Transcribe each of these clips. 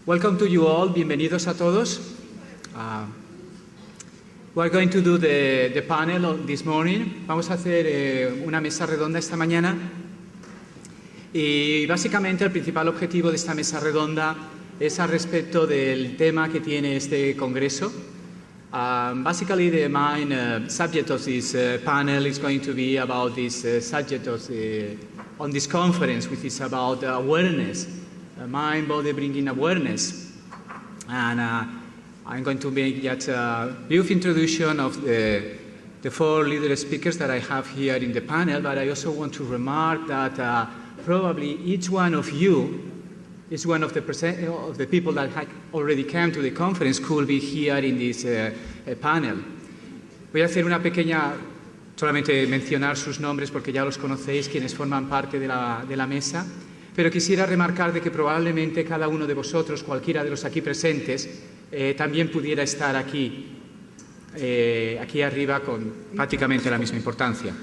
Welcome to you all. Bienvenidos a todos. We're going to do the panel this morning. Vamos a hacer una mesa redonda esta mañana. Y básicamente el principal objetivo de esta mesa redonda es al respecto del tema que tiene este congreso. Basically, the main subject of this panel is going to be about this subject of on this conference, which is about awareness, mind, body, bringing awareness. And I'm going to make just a brief introduction of the four leader speakers that I have here in the panel, but I also want to remark that probably each one of you is one of the people that had already come to the conference could be here in this panel. Voy a hacer una pequeña, solamente mencionar sus nombres porque ya los conocéis, quienes forman parte de la mesa, pero quisiera remarcar de que probablemente cada uno de vosotros, cualquiera de los aquí presentes, también pudiera estar aquí arriba con prácticamente la misma importancia.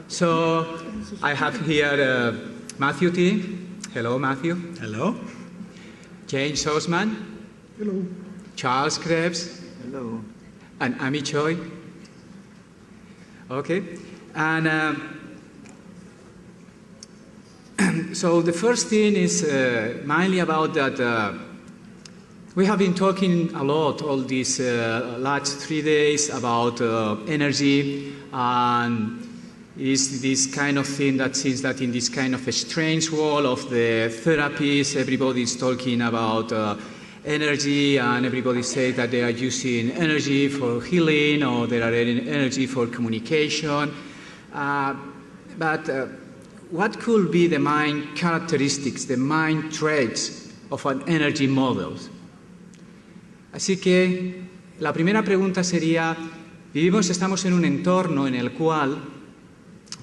So, I have here Matthew Thie. Hello, Matthew. Hello. James Oshman. Hello. Charles Krebs. Hello. And Amy Choi. Okay. And so the first thing is mainly about that we have been talking a lot all these last 3 days about energy, and is this kind of thing that seems that in this kind of a strange world of the therapies, everybody is talking about energy, and everybody says that they are using energy for healing or they are energy for communication. But what could be the main characteristics, the main traits of an energy model? Así que la primera pregunta sería, estamos en un entorno en el cual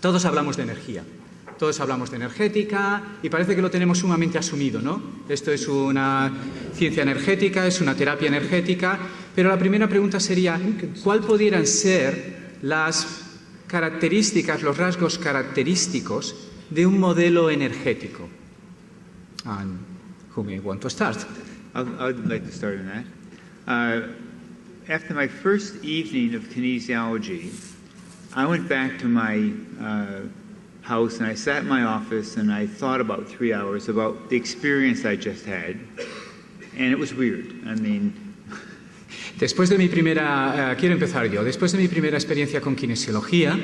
todos hablamos de energía, todos hablamos de energética y parece que lo tenemos sumamente asumido, ¿no? Esto es una ciencia energética, es una terapia energética, pero la primera pregunta sería, ¿cuál pudieran ser las características, los rasgos característicos de un modelo energético? And who may want to start? I'd like to start on that. After my first evening of kinesiology, I went back to my house and I sat in my office and I thought about 3 hours about the experience I just had, and it was weird. I mean, después de mi primera, quiero empezar yo. Después de mi primera experiencia con kinesiología,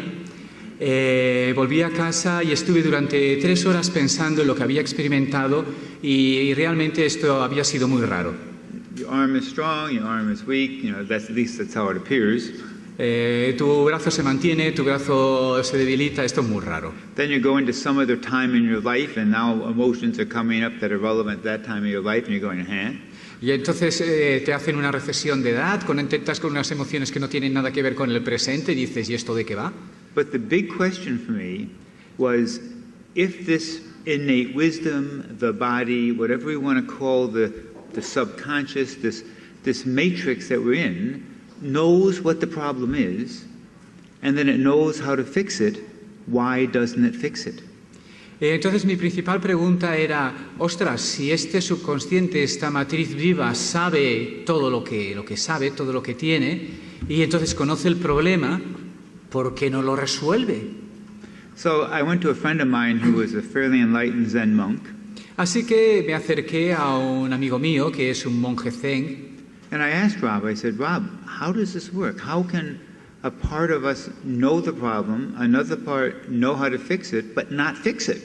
volví a casa y estuve durante 3 horas pensando en lo que había experimentado y realmente esto había sido muy raro. Your arm is strong, your arm is weak, at least that's how it appears. Tu brazo se mantiene, tu brazo se debilita, esto es muy raro. Then you go into some other time in your life and now emotions are coming up that are relevant at that time of your life and you're going, Y entonces te hacen una recesión de edad, intentas con unas emociones que no tienen nada que ver con el presente y dices, ¿y esto de qué va? But the big question for me was, if this innate wisdom, the body, whatever we want to call the subconscious, this matrix that we're in, knows what the problem is, and then it knows how to fix it, why doesn't it fix it? Entonces mi principal pregunta era, ostras, si este subconsciente, esta matriz viva sabe todo lo que sabe, todo lo que tiene, y entonces conoce el problema, ¿por qué no lo resuelve? So I went to a friend of mine who was a fairly enlightened Zen monk. Así que me acerqué a un amigo mío que es un monje zen. And I asked Rob, I said, Rob, how does this work? How can a part of us know the problem, another part know how to fix it, but not fix it?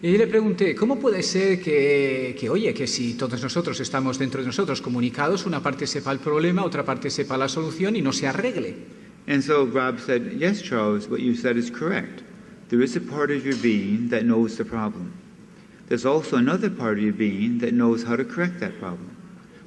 Y le pregunté, ¿cómo puede ser que si todos nosotros estamos dentro de nosotros comunicados, una parte sepa el problema, otra parte sepa la solución y no se arregle? And so Rob said, yes, Charles, what you said is correct. There is a part of your being that knows the problem. There's also another part of your being that knows how to correct that problem.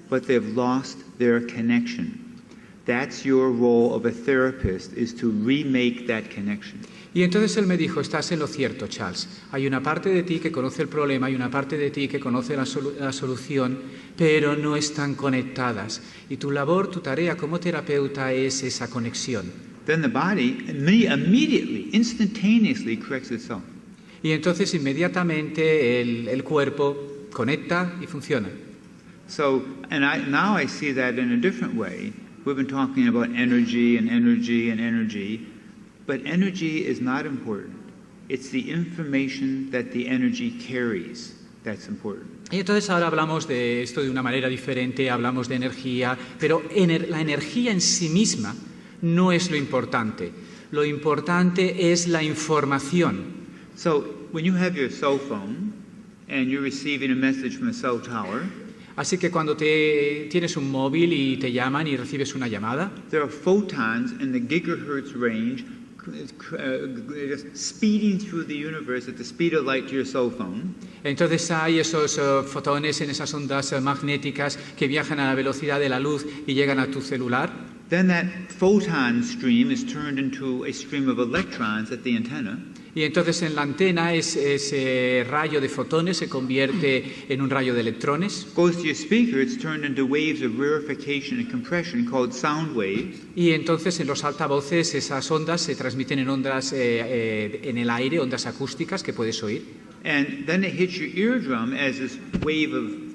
But they've lost their connection. That's your role of a therapist, is to remake that connection. Y entonces él me dijo, estás en lo cierto, Charles. Hay una parte de ti que conoce el problema, hay una parte de ti que conoce la solución, pero no están conectadas. Y tu labor, tu tarea como terapeuta es esa conexión. Then the body immediately, instantaneously corrects itself. Y entonces inmediatamente el cuerpo conecta y funciona. So, and now I see that in a different way. We've been talking about energy and energy and energy, but energy is not important. It's the information that the energy carries that's important. Y entonces ahora hablamos de esto de una manera diferente, hablamos de energía, pero la energía en sí misma no es lo importante. Lo importante es la información. So, when you have your cell phone and you're receiving a message from a cell tower, Así que cuando tienes un móvil y te llaman y recibes una llamada, there are photons in the gigahertz range just speeding through the universe at the speed of light to your cell phone. Entonces hay esos fotones en esas ondas magnéticas que viajan a la velocidad de la luz y llegan a tu celular. Then that photon stream is turned into a stream of electrons at the antenna. Y entonces en la antena ese rayo de fotones se convierte en un rayo de electrones. Goes to your speaker, it's turned into waves of rarefication and compression called sound waves. Y entonces en los altavoces esas ondas se transmiten en ondas en el aire, ondas acústicas que puedes oír. And then it hits your eardrum as this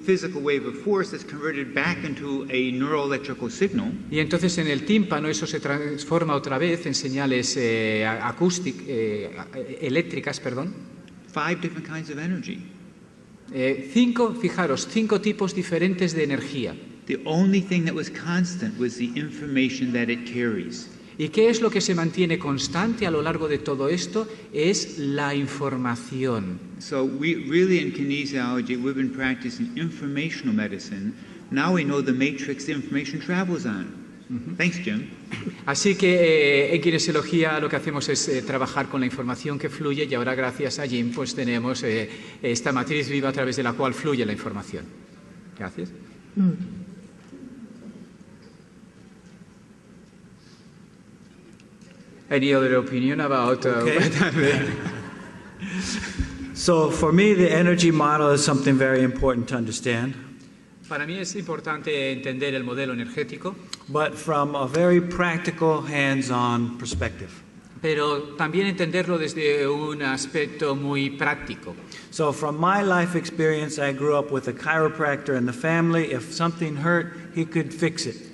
physical wave of force that's converted back into a neuroelectrical signal. Y entonces en el tímpano eso se transforma otra vez en señales eléctricas, perdón. 5 different kinds of energy. Fijaros, 5 tipos diferentes de energía. The only thing that was constant was the information that it carries. ¿Y qué es lo que se mantiene constante a lo largo de todo esto? Es la información. So we really in kinesiology, we've been practicing informational medicine. Now we know the matrix the information travels on. Thanks, Jim. Así que en kinesiología lo que hacemos es trabajar con la información que fluye y ahora gracias a Jim pues tenemos esta matriz viva a través de la cual fluye la información. Gracias. Any other opinion about So for me, the energy model is something very important to understand. Para mí es importante entender el modelo energético, but from a very practical, hands-on perspective. Pero también entenderlo desde un aspecto muy práctico. So from my life experience, I grew up with a chiropractor in the family. If something hurt, he could fix it.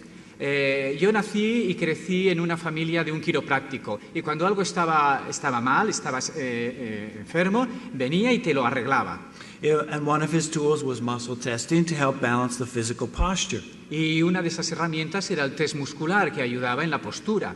Yo nací y crecí en una familia de un quiropráctico y cuando algo estaba mal, estabas enfermo, venía y te lo arreglaba. And one of his tools was muscle testing to help balance the physical posture. Y una de esas herramientas era el test muscular que ayudaba en la postura.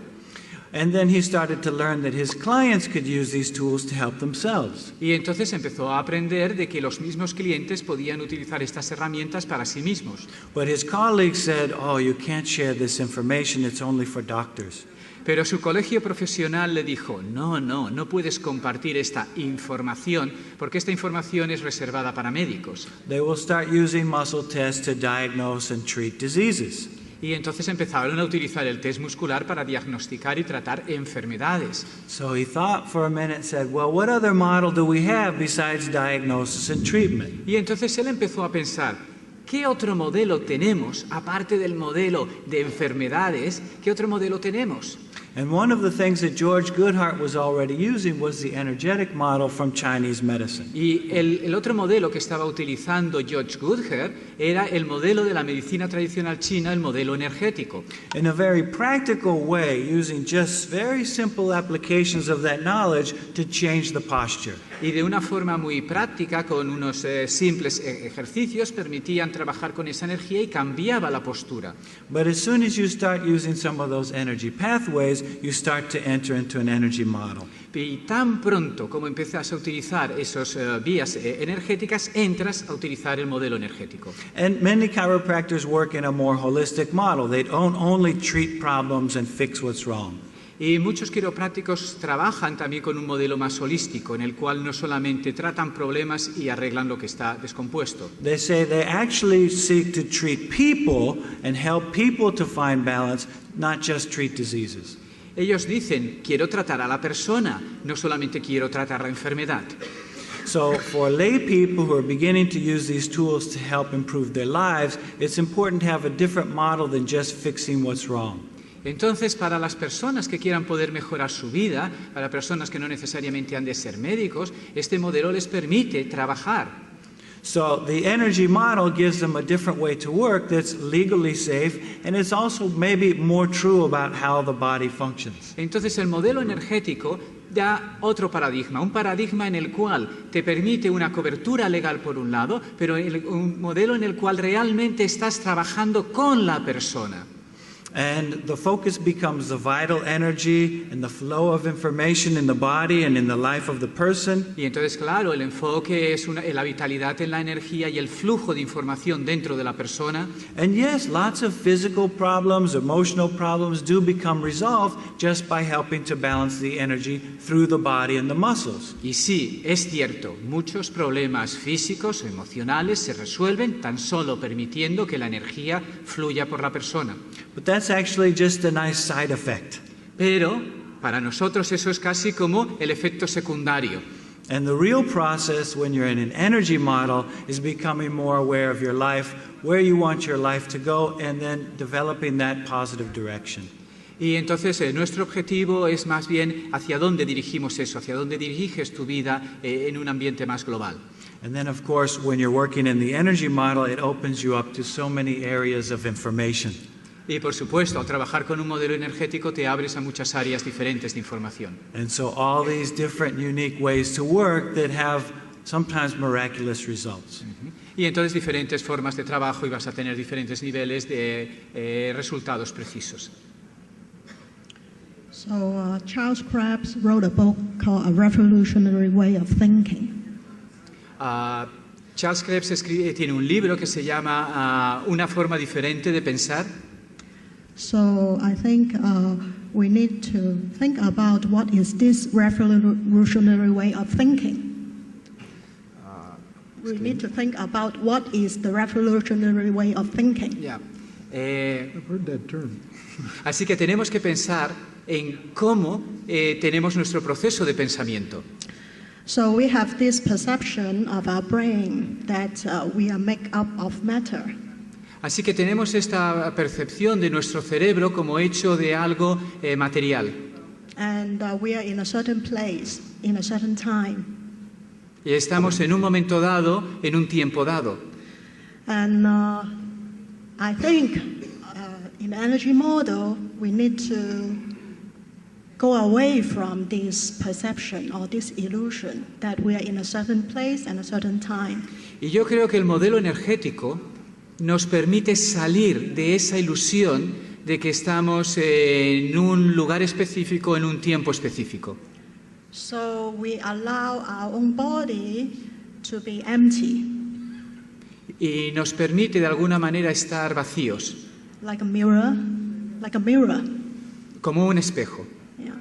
And then he started to learn that his clients could use these tools to help themselves. Y entonces empezó a aprender de que los mismos clientes podían utilizar estas herramientas para sí mismos. But his colleagues said, "Oh, you can't share this information. It's only for doctors." Pero su colegio profesional le dijo, no puedes compartir esta información porque esta información es reservada para médicos. They will start using muscle tests to diagnose and treat diseases. Y entonces empezaron a utilizar el test muscular para diagnosticar y tratar enfermedades. So he thought for a minute and said, well, what other model do we have besides diagnosis and treatment? Y entonces él empezó a pensar, ¿qué otro modelo tenemos, aparte del modelo de enfermedades? ¿Qué otro modelo tenemos? And one of the things that George Goodhart was already using was the energetic model from Chinese medicine. Y el otro modelo que estaba utilizando George Goodhart era el modelo de la medicina tradicional china, el modelo energético. In a very practical way, using just very simple applications of that knowledge to change the posture. Y de una forma muy práctica, con unos simples ejercicios, permitían trabajar con esa energía y cambiaba la postura. But as soon as you start using some of those energy pathways, you start to enter into an energy model. Y tan pronto como empiezas a utilizar esas vías energéticas, entras a utilizar el modelo energético. And many chiropractors work in a more holistic model. They don't only treat problems and fix what's wrong. Y muchos quiroprácticos trabajan también con un modelo más holístico, en el cual no solamente tratan problemas y arreglan lo que está descompuesto. They say they actually seek to treat people and help people to find balance, not just treat diseases. Ellos dicen, quiero tratar a la persona, no solamente quiero tratar la enfermedad. So for lay people who are beginning to use these tools to help improve their lives, it's important to have a different model than just fixing what's wrong. Entonces, para las personas que quieran poder mejorar su vida, para personas que no necesariamente han de ser médicos, este modelo les permite trabajar. So the energy model gives them a different way to work that's legally safe, and it's also maybe more true about how the body functions. Entonces el modelo energético da otro paradigma, un paradigma en el cual te permite una cobertura legal por un lado, pero un modelo en el cual realmente estás trabajando con la persona. And the focus becomes the vital energy and the flow of information in the body and in the life of the person. Y entonces, claro, el enfoque es la vitalidad en la energía y el flujo de información dentro de la persona. And yes, lots of physical problems, emotional problems do become resolved just by helping to balance the energy through the body and the muscles. Y sí, es cierto, muchos problemas físicos o emocionales se resuelven tan solo permitiendo que la energía fluya por la persona. But that's actually just a nice side effect. Pero para nosotros eso es casi como el efecto secundario. And the real process when you're in an energy model is becoming more aware of your life, where you want your life to go, and then developing that positive direction. Y entonces nuestro objetivo es más bien hacia dónde dirigimos eso, hacia dónde diriges tu vida en un ambiente más global. And then, of course, when you're working in the energy model, it opens you up to so many areas of information. Y por supuesto, al trabajar con un modelo energético te abres a muchas áreas diferentes de información. And so all these different unique ways to work that have sometimes miraculous results. Y entonces diferentes formas de trabajo y vas a tener diferentes niveles de resultados precisos. So Charles Krebs wrote a book called A Revolutionary Way of Thinking. Charles Krebs tiene un libro que se llama Una forma diferente de pensar. So I think we need to think about what is this revolutionary way of thinking. We need to think about what is the revolutionary way of thinking. Yeah. I've heard that term. Así que tenemos que pensar en cómo tenemos nuestro proceso de pensamiento. So we have this perception of our brain that we are made up of matter. Así que tenemos esta percepción de nuestro cerebro como hecho de algo material. And we are in a certain place, in a certain time. Y estamos en un momento dado, en un tiempo dado. And I think in the energy model, we need to go away from this perception or this illusion that we are in a certain place and a certain time. Y yo creo que el modelo energético nos permite salir de esa ilusión de que estamos en un lugar específico, en un tiempo específico. So we allow our own body to be empty. Y nos permite de alguna manera estar vacíos. Like a mirror, Como un espejo. Yeah.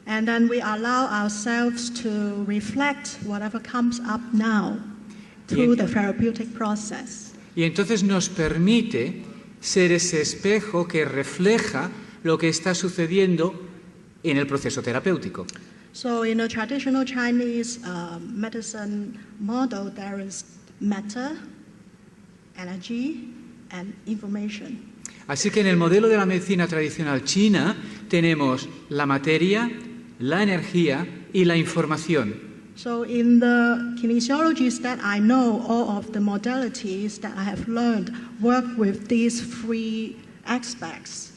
And then we allow ourselves to reflect whatever comes up now through the therapeutic process. Y entonces nos permite ser ese espejo que refleja lo que está sucediendo en el proceso terapéutico. So in a traditional Chinese medicine model, there is matter, energy, and information. Así que en el modelo de la medicina tradicional china tenemos la materia, la energía y la información. So in the kinesiologies that I know, all of the modalities that I have learned work with these three aspects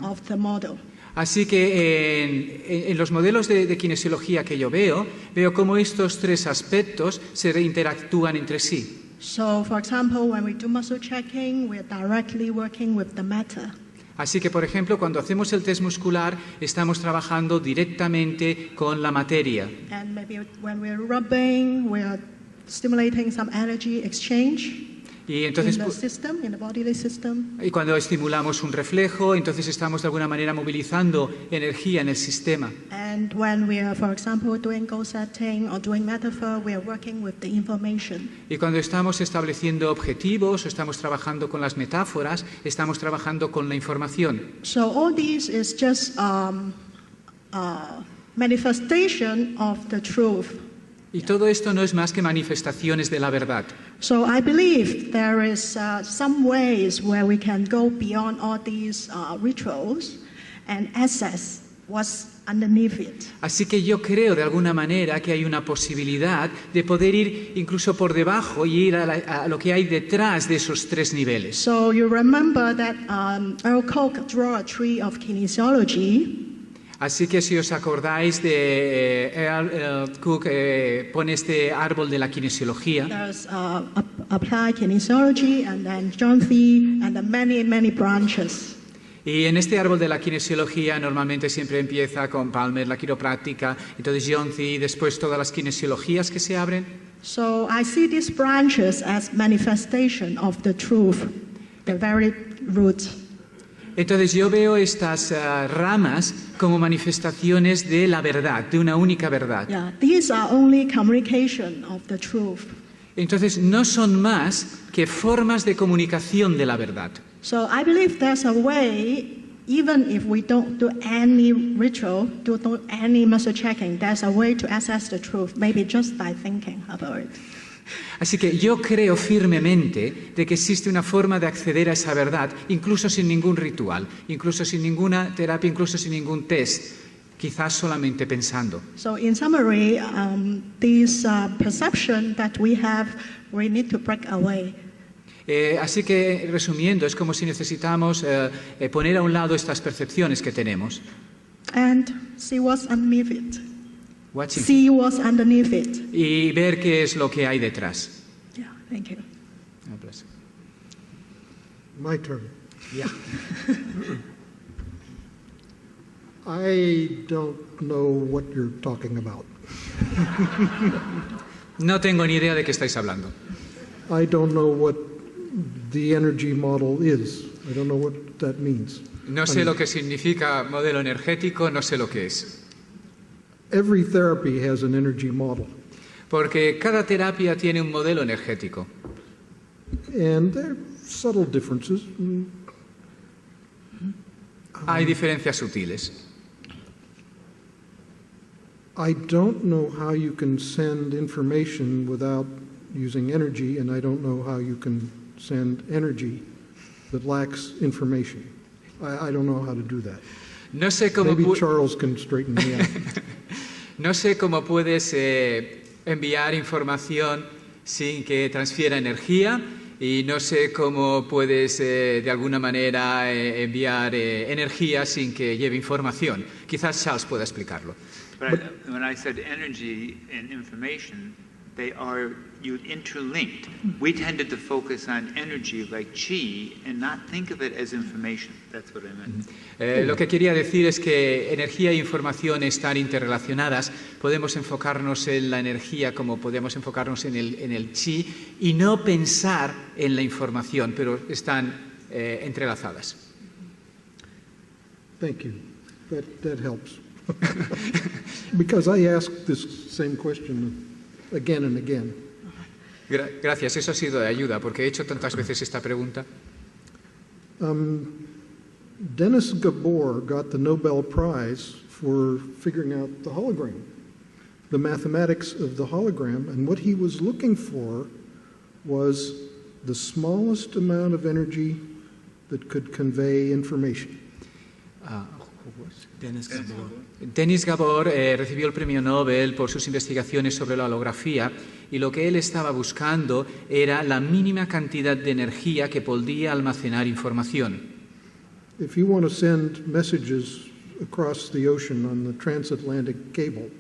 of the model. Así que en los modelos de kinesiología que yo veo cómo estos tres aspectos se interactúan entre sí. So, for example, when we do muscle checking, we're directly working with the matter. Así que, por ejemplo, cuando hacemos el test muscular, estamos trabajando directamente con la materia. And maybe when we're rubbing, we're stimulating some energy exchange Y entonces, in the system, in the bodily system. y cuando estimulamos un reflejo, entonces estamos de alguna manera movilizando energía en el sistema. And when we are, for example, doing goal setting or doing metaphor, we are working with the information. Y cuando estamos estableciendo objetivos o estamos trabajando con las metáforas, estamos trabajando con la información. So all these is just manifestation of the truth. Y todo esto no es más que manifestaciones de la verdad. So I believe there is some ways where we can go beyond all these rituals and access what's underneath it. Así que yo creo de alguna manera que hay una posibilidad de poder ir incluso por debajo y ir a lo que hay detrás de esos tres niveles. So you remember that Earl Koch drew a tree of kinesiology. Así que si os acordáis de Earl Koch pone este árbol de la kinesiología. There's applied kinesiology and then John Thie and then many branches. Y en este árbol de la kinesiología normalmente siempre empieza con Palmer, la quiropráctica, entonces John Thie, después todas las kinesiologías que se abren. So I see these branches as manifestation of the truth, the very root. Entonces yo veo estas ramas como manifestaciones de la verdad, de una única verdad. Yeah, these are only communication of the truth. Entonces no son más que formas de comunicación de la verdad. So I believe there's a way, even if we don't do any ritual, don't do any muscle checking, there's a way to access the truth, maybe just by thinking about it. Así que yo creo firmemente de que existe una forma de acceder a esa verdad, incluso sin ningún ritual, incluso sin ninguna terapia, incluso sin ningún test, quizás solamente pensando. So in summary, this perception that we have, we need to break away. Así que, resumiendo, es como si necesitamos poner a un lado estas percepciones que tenemos. And see what's underneath it. Watching. See what's underneath it. Y ver qué es lo que hay detrás. Yeah, thank you. God bless. My turn. Yeah. I don't know what you're talking about. No tengo ni idea de qué estáis hablando. I don't know what the energy model is. I don't know what that means. No sé lo que significa modelo energético, no sé lo que es. Every therapy has an energy model. Porque cada terapia tiene un modelo energético. And there are subtle differences. Hay diferencias sutiles. I don't know how you can send information without using energy, and I don't know how you can send energy that lacks information. I don't know how to do that. No sé cómo Maybe Charles can straighten me out. No sé cómo puedes enviar información sin que transfiera energía y no sé cómo puedes de alguna manera enviar energía sin que lleve información. Quizás Charles pueda explicarlo. But when I said energy and information, they are interlinked. We tended to focus on energy like chi and not think of it as information. That's what I meant. Lo que quería decir es que energía e información están interrelacionadas. Podemos enfocarnos en la energía como podemos enfocarnos en el chi y no pensar en la información, pero están entrelazadas. Thank you. That helps. Because I asked this same question again and again. Gracias, eso ha sido de ayuda, porque he hecho tantas veces esta pregunta. Dennis Gabor got the Nobel Prize for figuring out the hologram, the mathematics of the hologram, and what he was looking for was the smallest amount of energy that could convey information. Dennis Gabor recibió el premio Nobel por sus investigaciones sobre la holografía y lo que él estaba buscando era la mínima cantidad de energía que podía almacenar información. If you want to send messages across the ocean on the transatlantic cable,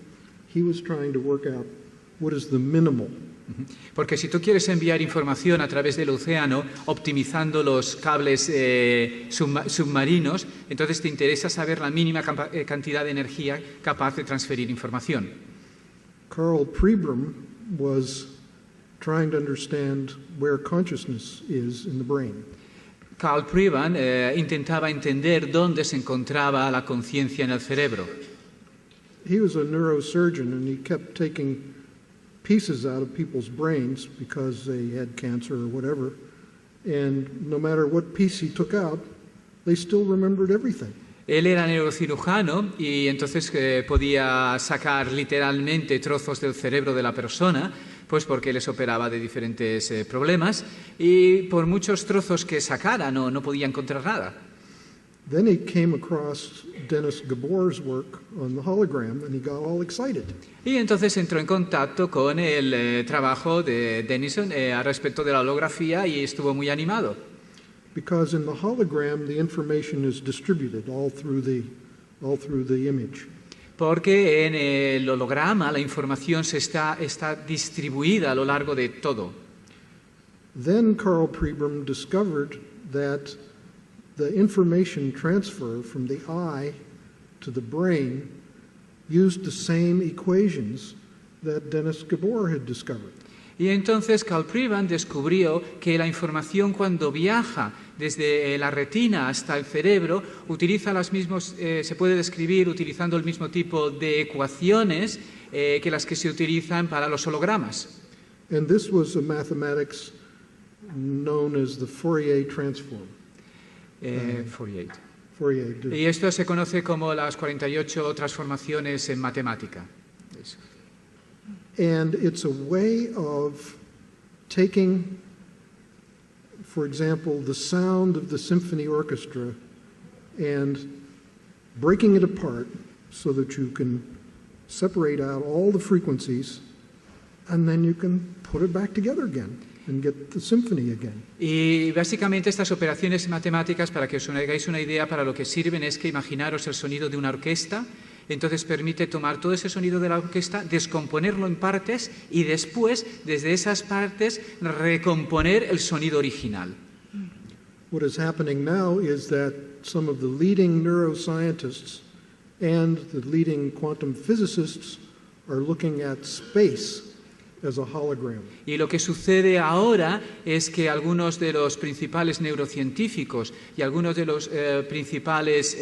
he was trying to work out what is the minimal. Porque si tú quieres enviar información a través del océano optimizando los cables submarinos, entonces te interesa saber la mínima cantidad de energía capaz de transferir información. Carl Pribram was trying to understand where consciousness is in the brain. Carl Pribram intentaba entender dónde se encontraba la conciencia en el cerebro. He was a neurosurgeon and he kept taking pieces out of people's brains because they had cancer or whatever, and no matter what piece he took out, they still remembered everything. Él era neurocirujano y entonces podía sacar literalmente trozos del cerebro de la persona, pues porque les operaba de diferentes problemas, y por muchos trozos que sacara no podía encontrar nada. Then he came across Dennis Gabor's work on the hologram and he got all excited. Y entonces entró en contacto con el trabajo de Denison al respecto de la holografía y estuvo muy animado. Because in the hologram the information is distributed all through the image. Porque en el holograma la información está distribuida a lo largo de todo. Then Karl Pribram discovered that the information transfer from the eye to the brain used the same equations that Dennis Gabor had discovered. Y entonces Karl Pribram descubrió que la información cuando viaja desde la retina hasta el cerebro utiliza las mismas, se puede describir utilizando el mismo tipo de ecuaciones que las que se utilizan para los hologramas. And this was a mathematics known as the Fourier transform. Fourier. Y esto se conoce como las 48 transformaciones en matemática. Eso. And it's a way of taking, for example, the sound of the symphony orchestra and breaking it apart so that you can separate out all the frequencies and then you can put it back together again and get the symphony again. Y básicamente estas operaciones matemáticas, para que os hagáis una idea, para lo que sirven es que imaginaros el sonido de una orquesta. Entonces permite tomar todo ese sonido de la orquesta, descomponerlo en partes y después, desde esas partes, recomponer el sonido original. What is happening now is that some of the leading neuroscientists and the leading quantum physicists are looking at space as a hologram. Y lo que sucede ahora es que algunos de los principales neurocientíficos y algunos de los principales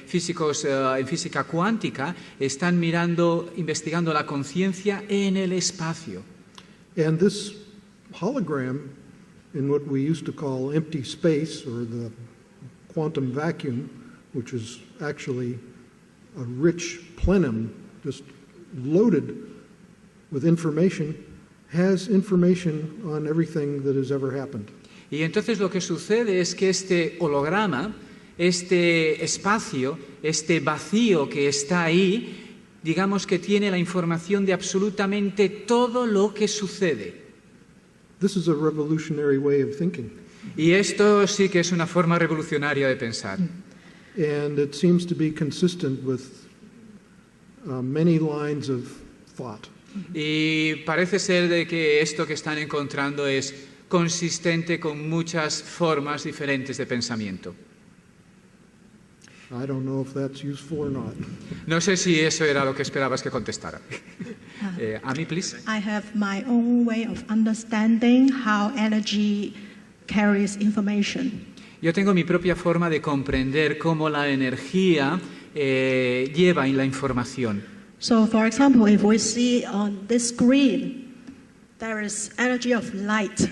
físicos en física cuántica están investigando la conciencia en el espacio. And this hologram, in what we used to call empty space or the quantum vacuum, which is actually a rich plenum just loaded with information, has information on everything that has ever happened. Y entonces lo que sucede es que este holograma, este espacio, este vacío que está ahí, digamos que tiene la información de absolutamente todo lo que sucede. This is a revolutionary way of thinking. Y esto sí que es una forma revolucionaria de pensar. And it seems to be consistent with many lines of thought. Y parece ser de que esto que están encontrando es consistente con muchas formas diferentes de pensamiento. I don't know if that's useful or not. No sé si eso era lo que esperabas que contestara. Amy, please. I have my own way of understanding how energy carries information. Yo tengo mi propia forma de comprender cómo la energía lleva en la información. So, for example, if we see on this screen, there is energy of light.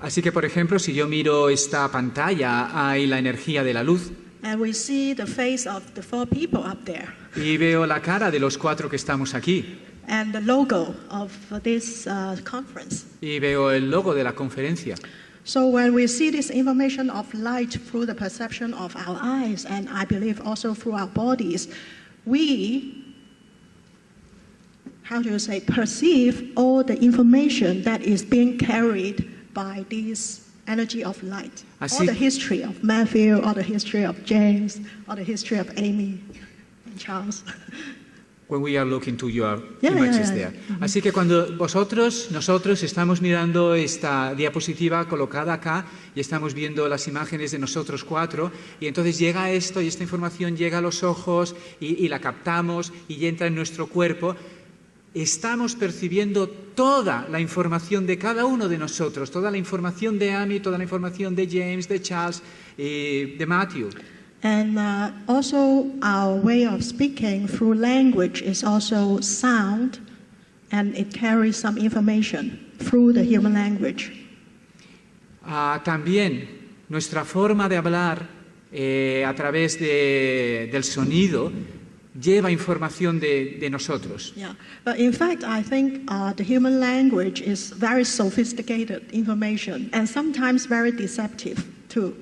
Así que, por ejemplo, si yo miro esta pantalla, hay la energía de la luz. And we see the face of the 4 people up there. Y veo la cara de los 4 que estamos aquí. And the logo of this conference. Y veo el logo de la conferencia. So when we see this information of light through the perception of our eyes, and I believe also through our bodies, we, perceive all the information that is being carried by this energy of light. Así, all the history of Matthew, all the history of James, all the history of Amy and Charles. When we are looking to your images there. Así que cuando nosotros estamos mirando esta diapositiva colocada acá y estamos viendo las imágenes de nosotros 4 y entonces llega esto y esta información llega a los ojos y la captamos y entra en nuestro cuerpo, estamos percibiendo toda la información de cada uno de nosotros, toda la información de Amy, toda la información de James, de Charles y de Matthew. And also our way of speaking through language is also sound, and it carries some information through the human language. También nuestra forma de hablar a través del sonido lleva información de nosotros. Yeah, but in fact, I think the human language is very sophisticated information and sometimes very deceptive too.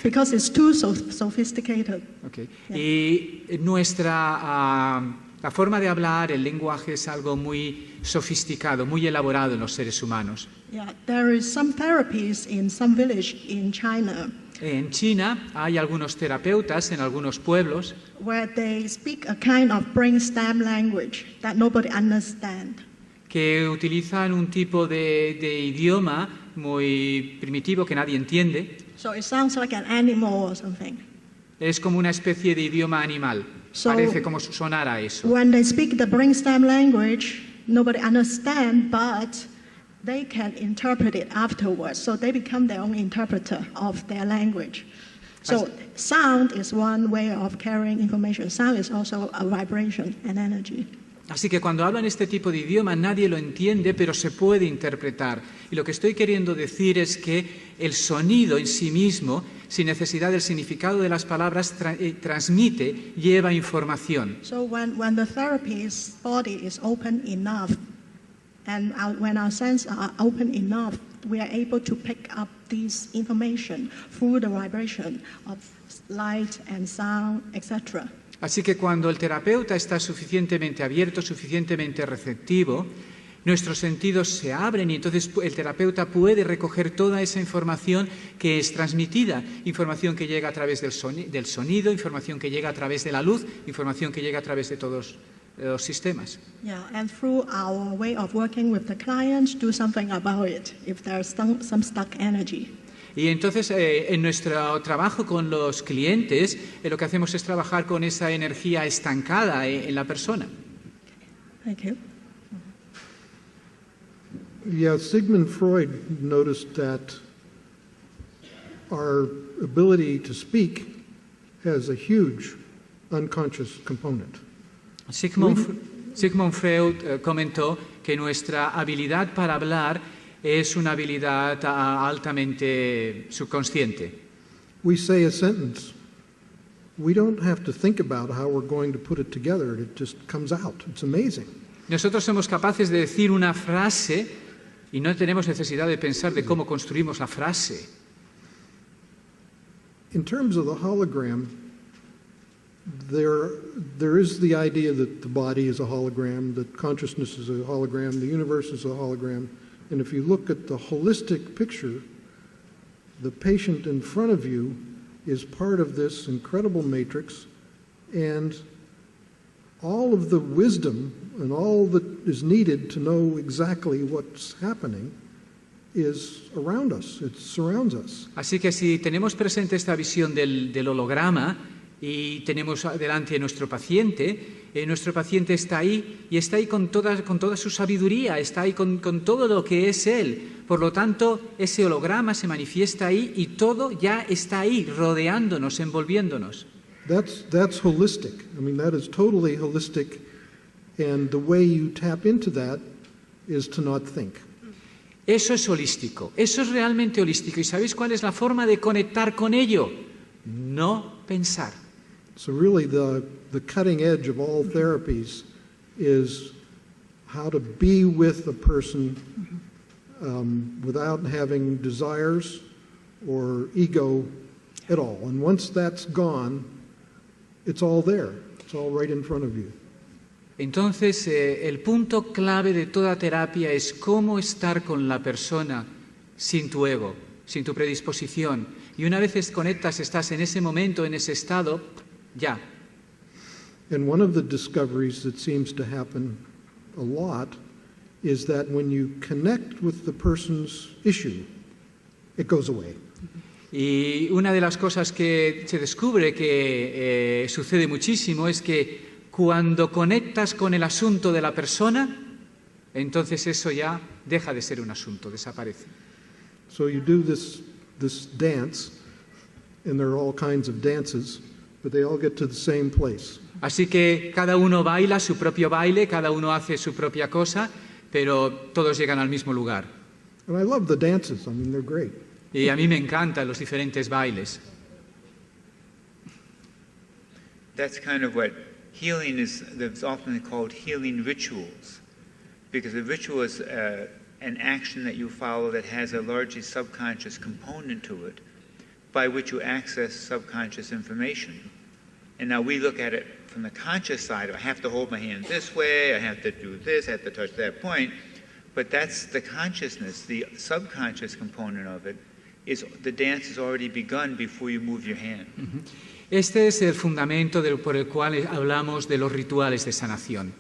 because it's too sophisticated. Okay. Yeah. Y la forma de hablar, el lenguaje es algo muy sofisticado, muy elaborado en los seres humanos. Yeah, there is some therapies in some village in China. En China hay algunos terapeutas en algunos pueblos Where they speak a kind of brainstem language that nobody understands. que utilizan un tipo de idioma muy primitivo que nadie entiende. So it sounds like an animal or something. Es como una especie de idioma animal. So, Parece como sonara eso. When they speak the brainstem language, nobody understands, but they can interpret it afterwards. So they become their own interpreter of their language. So sound is one way of carrying information. Sound is also a vibration and energy. Así que cuando hablan este tipo de idioma nadie lo entiende, pero se puede interpretar. Y lo que estoy queriendo decir es que el sonido en sí mismo, sin necesidad del significado de las palabras, transmite, lleva información. So when the therapist's body is open enough, and when our senses are open enough, we are able to pick up this information through the vibration of light and sound, etc. Así que cuando el terapeuta está suficientemente abierto, suficientemente receptivo, nuestros sentidos se abren y entonces el terapeuta puede recoger toda esa información que es transmitida, información que llega a través del sonido, información que llega a través de la luz, información que llega a través de todos los sistemas. Yeah, and through our way of working with the clients, do something about it if there's some stuck energy. Y entonces en nuestro trabajo con los clientes lo que hacemos es trabajar con esa energía estancada en la persona. Thank you. Yeah, Sigmund Freud noticed that our ability to speak has a huge unconscious component. Sigmund Freud comentó que nuestra habilidad para hablar es una habilidad altamente subconsciente. We say a sentence. We don't have to think about how we're going to put it together. It just comes out. It's amazing. Nosotros somos capaces de decir una frase y no tenemos necesidad de pensar de cómo construimos la frase. In terms of the hologram, there is the idea that the body is a hologram, that consciousness is a hologram, the universe is a hologram. And if you look at the holistic picture, the patient in front of you is part of this incredible matrix, and all of the wisdom and all that is needed to know exactly what's happening is around us. It surrounds us. Así que si tenemos presente esta visión del holograma y tenemos delante a nuestro paciente está ahí y está ahí con toda su sabiduría, está ahí con todo lo que es él. Por lo tanto, ese holograma se manifiesta ahí y todo ya está ahí, rodeándonos, envolviéndonos. That's holistic. I mean, that is totally holistic, and the way you tap into that is to not think. Eso es holístico, eso es realmente holístico. ¿Y sabéis cuál es la forma de conectar con ello? No pensar. So really the cutting edge of all therapies is how to be with a person without having desires or ego at all. And once that's gone, it's all there. It's all right in front of you. Entonces, el punto clave de toda terapia es cómo estar con la persona sin tu ego, sin tu predisposición. Y una vez conectas, estás en ese momento, en ese estado, ya. And one of the discoveries that seems to happen a lot is that when you connect with the person's issue, it goes away. Y una de las cosas que se descubre que sucede muchísimo es que cuando conectas con el asunto de la persona, entonces eso ya deja de ser un asunto, desaparece. So you do this dance, and there are all kinds of dances, but they all get to the same place. Así que cada uno baila su propio baile, cada uno hace su propia cosa, pero todos llegan al mismo lugar. And I love the dances. I mean, they're great. Y a mí me encantan los diferentes bailes. That's kind of what healing is. That's often called healing rituals, because a ritual is an action that you follow that has a largely subconscious component to it. by which you access subconscious information. And now we look at it from the conscious side. I have to hold my hand this way, I have to do this, I have to touch that point. But that's the consciousness, the subconscious component of it. The dance has already begun before you move your hand. Este es el fundamento por el cual hablamos de los rituales de sanación.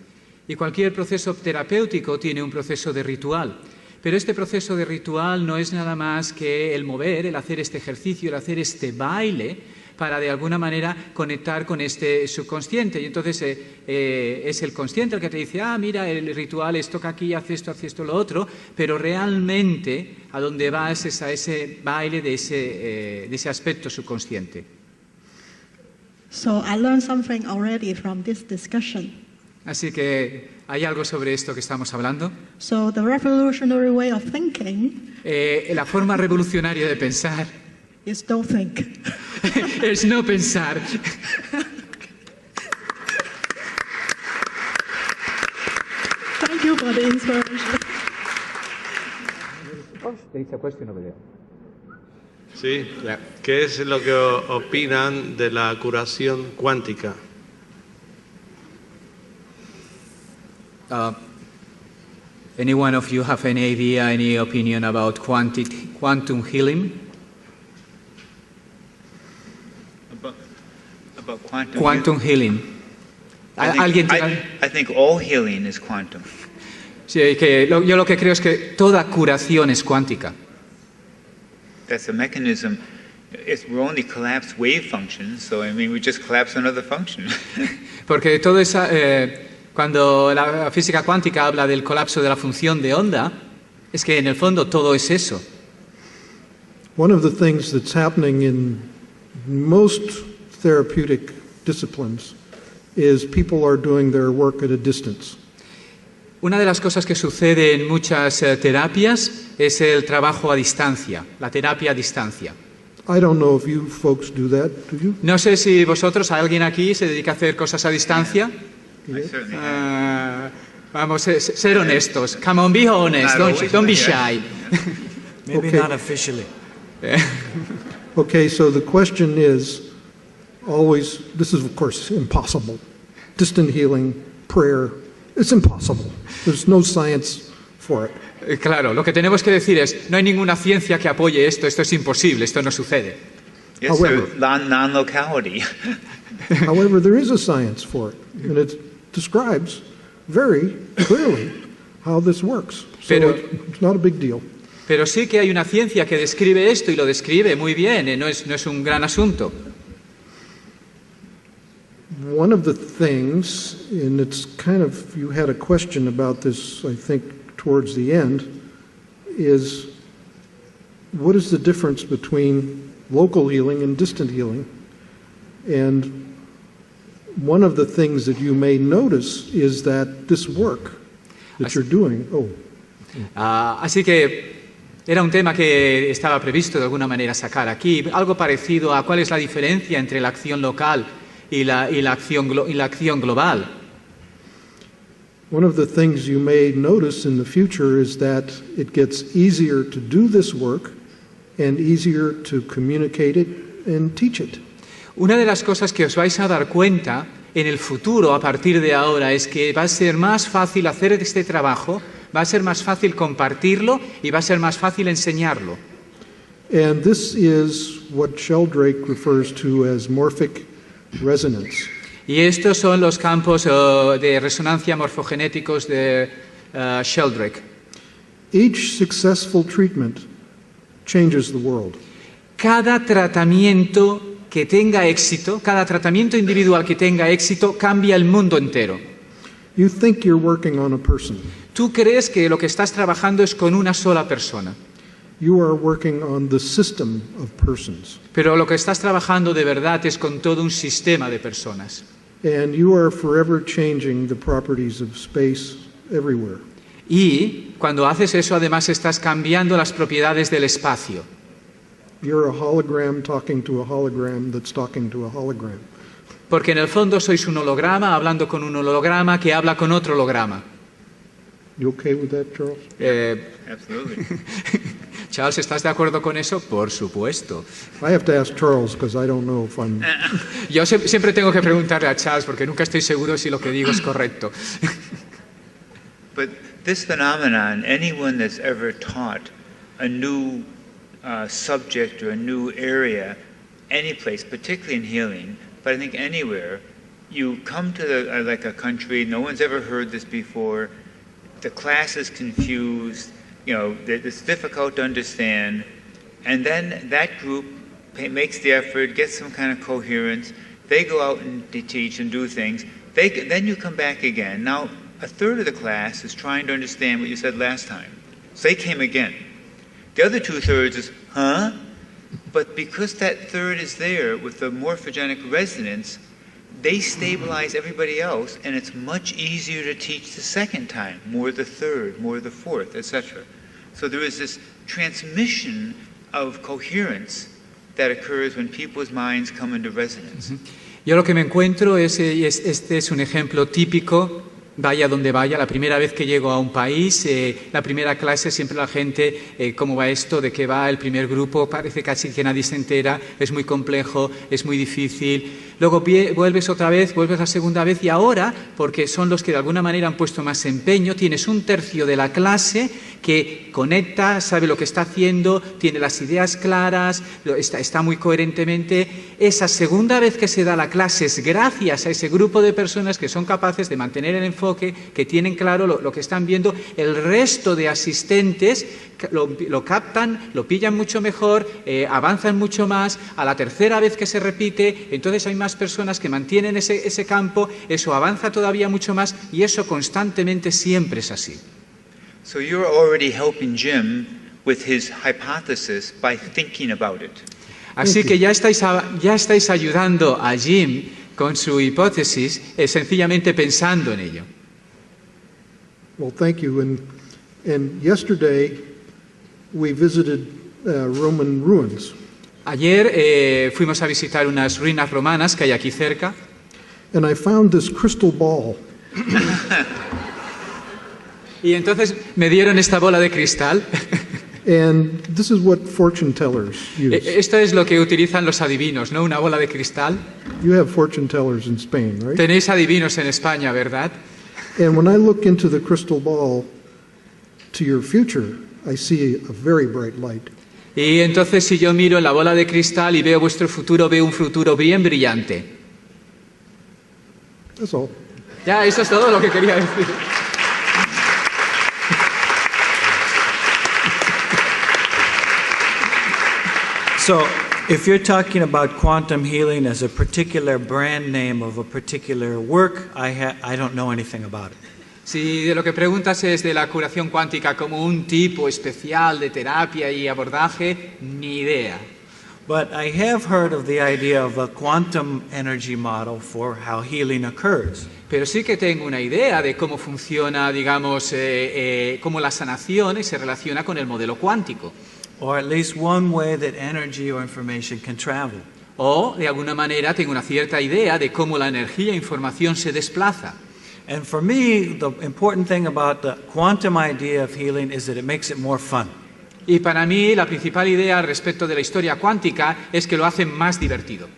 Y cualquier proceso terapéutico tiene un proceso de ritual. Pero este proceso de ritual no es nada más que el mover, el hacer este ejercicio, el hacer este baile, para de alguna manera conectar con este subconsciente. Y entonces es el consciente el que te dice, mira, el ritual es toca aquí, hace esto, lo otro, pero realmente a donde vas es a ese baile de ese aspecto subconsciente. So I learned something already from this discussion. Así que, ¿hay algo sobre esto que estamos hablando? So the revolutionary way of thinking la forma revolucionaria de pensar is don't think. es no pensar. Thank you for the inspiration. Sí, ¿qué es lo que opinan de la curación cuántica? Any one of you have any idea, any opinion about quantum healing? About quantum healing. I think all healing is quantum. Sí, yo lo que creo es que toda curación es cuántica. That's the mechanism. We're only collapsed wave functions, so I mean we just collapse another function. Porque todo esa, cuando la física cuántica habla del colapso de la función de onda, es que en el fondo todo es eso. One of the things that's happening in most therapeutic disciplines is people are doing their work at a distance. Una de las cosas que sucede en muchas terapias es el trabajo a distancia, la terapia a distancia. I don't know if you folks do that, do you? No sé si vosotros, alguien aquí, se dedica a hacer cosas a distancia. Vamos, ser honestos. Come on, be honest. Don't be shy. Maybe Okay. not officially. Okay, so the question is always, this is of course impossible. Distant healing, prayer, it's impossible. There's no science for it. Claro, lo que tenemos que decir es, no hay ninguna ciencia que apoye esto es imposible, esto no sucede. Yes, However- so non-locality. However, there is a science for it, and it describes very clearly how this works. So Pero- it's not a big deal. Pero sí que hay una ciencia que describe esto y lo describe muy bien, no es un gran asunto. One of the things, and it's kind of, you had a question about this, I think, towards the end, is what is the difference between local healing and distant healing? And one of the things that you may notice is that this work that you're doing, Así que era un tema que estaba previsto de alguna manera sacar aquí, algo parecido a cuál es la diferencia entre la acción local y la acción global. one of the things you may notice in the future is that it gets easier to do this work and easier to communicate it and teach it. Una de las cosas que os vais a dar cuenta en el futuro, a partir de ahora, es que va a ser más fácil hacer este trabajo, va a ser más fácil compartirlo y va a ser más fácil enseñarlo. And this is what Sheldrake refers to as morphic resonance. Y estos son los campos de resonancia morfogenéticos de Sheldrake. Each successful treatment changes the world. Cada tratamiento que tenga éxito, cada tratamiento individual que tenga éxito, cambia el mundo entero. You think you're working on a person. Tú crees que lo que estás trabajando es con una sola persona, You are working on the system of persons. pero lo que estás trabajando de verdad es con todo un sistema de personas. And you are forever changing the properties of space everywhere. Y cuando haces eso, además estás cambiando las propiedades del espacio. You're a hologram talking to a hologram that's talking to a hologram. Porque en el fondo sois un holograma hablando con un holograma que habla con otro holograma. You okay with that, Charles? Absolutely. Charles, ¿estás de acuerdo con eso? Por supuesto. I have to ask Charles because I don't know if I'm... Yo siempre tengo que preguntarle a Charles porque nunca estoy seguro si lo que digo es correcto. But this phenomenon, anyone that's ever taught a new subject or a new area, any place, particularly in healing, but I think anywhere, you come to like a country, no one's ever heard this before, the class is confused, it's difficult to understand, and then that group makes the effort, gets some kind of coherence, they go out and they teach and do things, then you come back again. Now, a third of the class is trying to understand what you said last time, so they came again. The other 2/3 is, huh? But because that third is there with the morphogenic resonance, they stabilize everybody else, and it's much easier to teach the second time, more the third, more the fourth, etc. So there is this transmission of coherence that occurs when people's minds come into resonance. Yo lo que me encuentro este es un ejemplo típico. Vaya donde vaya, la primera vez que llego a un país, la primera clase siempre la gente, ¿cómo va esto? ¿De qué va? El primer grupo parece casi que nadie se entera, es muy complejo, es muy difícil. Luego vuelves otra vez, vuelves la segunda vez y ahora, porque son los que de alguna manera han puesto más empeño, tienes un tercio de la clase que conecta, sabe lo que está haciendo, tiene las ideas claras, está muy coherentemente. Esa segunda vez que se da la clase es gracias a ese grupo de personas que son capaces de mantener el enfoque, que tienen claro lo que están viendo. El resto de asistentes lo captan, lo pillan mucho mejor, avanzan mucho más. A la tercera vez que se repite, entonces hay más personas que mantienen ese campo, eso avanza todavía mucho más y eso constantemente siempre es así. So you're already helping Jim with his hypothesis by thinking about it. Así que ya estáis ayudando a Jim con su hipótesis, sencillamente pensando en ello. Well, thank you. And yesterday we visited Roman ruins. Ayer fuimos a visitar unas ruinas romanas que hay aquí cerca. And I found this crystal ball. Y entonces me dieron esta bola de cristal. And this is what fortune tellers use. Esto es lo que utilizan los adivinos, ¿no? Una bola de cristal. You have fortune tellers in Spain, right? Tenéis adivinos en España, ¿verdad? And when I look into the crystal ball to your future, I see a very bright light. Y entonces si yo miro en la bola de cristal y veo vuestro futuro, veo un futuro bien brillante. That's all. Ya, eso es todo lo que quería decir. So, if you're talking about quantum healing as a particular brand name of a particular work, I don't know anything about it. Si de lo que preguntas es de la curación cuántica como un tipo especial de terapia y abordaje, ni idea. But I have heard of the idea of a quantum energy model for how healing occurs. Pero sí que tengo una idea de cómo funciona, digamos, cómo la sanación se relaciona con el modelo cuántico. Or at least one way that energy or information can travel. O, de alguna manera, tengo una cierta idea de cómo la energía e información se desplaza. And for me, the important thing about the quantum idea of healing is that it makes it more fun. Y para mí, la principal idea respecto de la historia cuántica es que lo hace más divertido.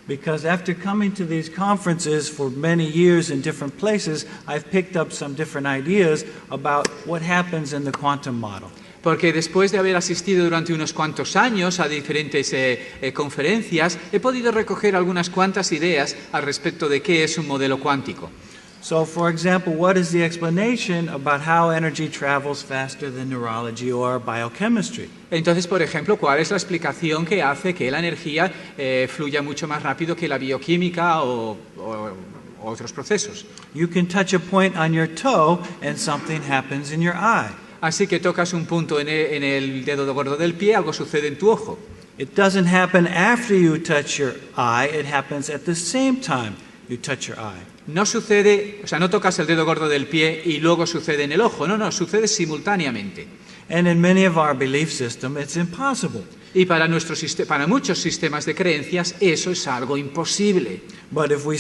Because after coming to these conferences for many years in different places, I've picked up some different ideas about what happens in the quantum model. Porque después de haber asistido durante unos cuantos años a diferentes conferencias, he podido recoger algunas cuantas ideas al respecto de qué es un modelo cuántico. So, for example, what is the explanation about how energy travels faster than neurology or biochemistry? Entonces, por ejemplo, ¿cuál es la explicación que hace que la energía fluya mucho más rápido que la bioquímica o otros procesos? You can touch a point on your toe and something happens in your eye. Así que tocas un punto en el dedo gordo del pie, algo sucede en tu ojo. It doesn't happen after you touch your eye, it happens at the same time you touch your eye. No sucede, o sea, no tocas el dedo gordo del pie y luego sucede en el ojo. No, sucede simultáneamente. And in many of our belief systems, it's impossible. Y para muchos sistemas de creencias eso es algo imposible. But if we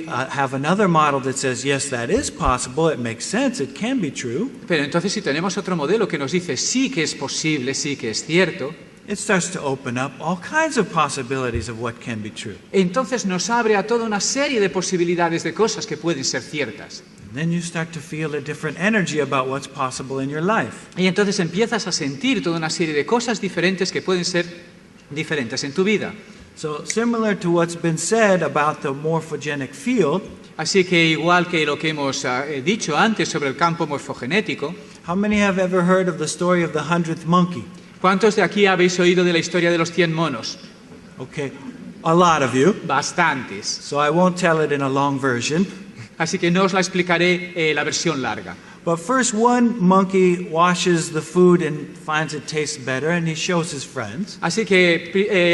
have another model that says, yes, that is possible, it makes sense, it can be true. Pero entonces si tenemos otro modelo que nos dice sí que es posible, sí que es cierto, it starts to open up all kinds of possibilities of what can be true. Entonces nos abre a toda una serie de posibilidades de cosas que pueden ser ciertas. And then you start to feel a different energy about what's possible in your life. Y entonces empiezas a sentir toda una serie de cosas diferentes que pueden ser diferentes en tu vida. So similar to what's been said about the morphogenic field, así que igual que lo que hemos dicho antes sobre el campo morfogenético, how many have ever heard of the story of the 100th monkey? ¿Cuántos de aquí habéis oído de la historia de los 100 monos? Okay, a lot of you. Bastantes. So I won't tell it in a long version. Así que no os la explicaré la versión larga. But first one monkey washes the food and finds it tastes better and he shows his friends. Así que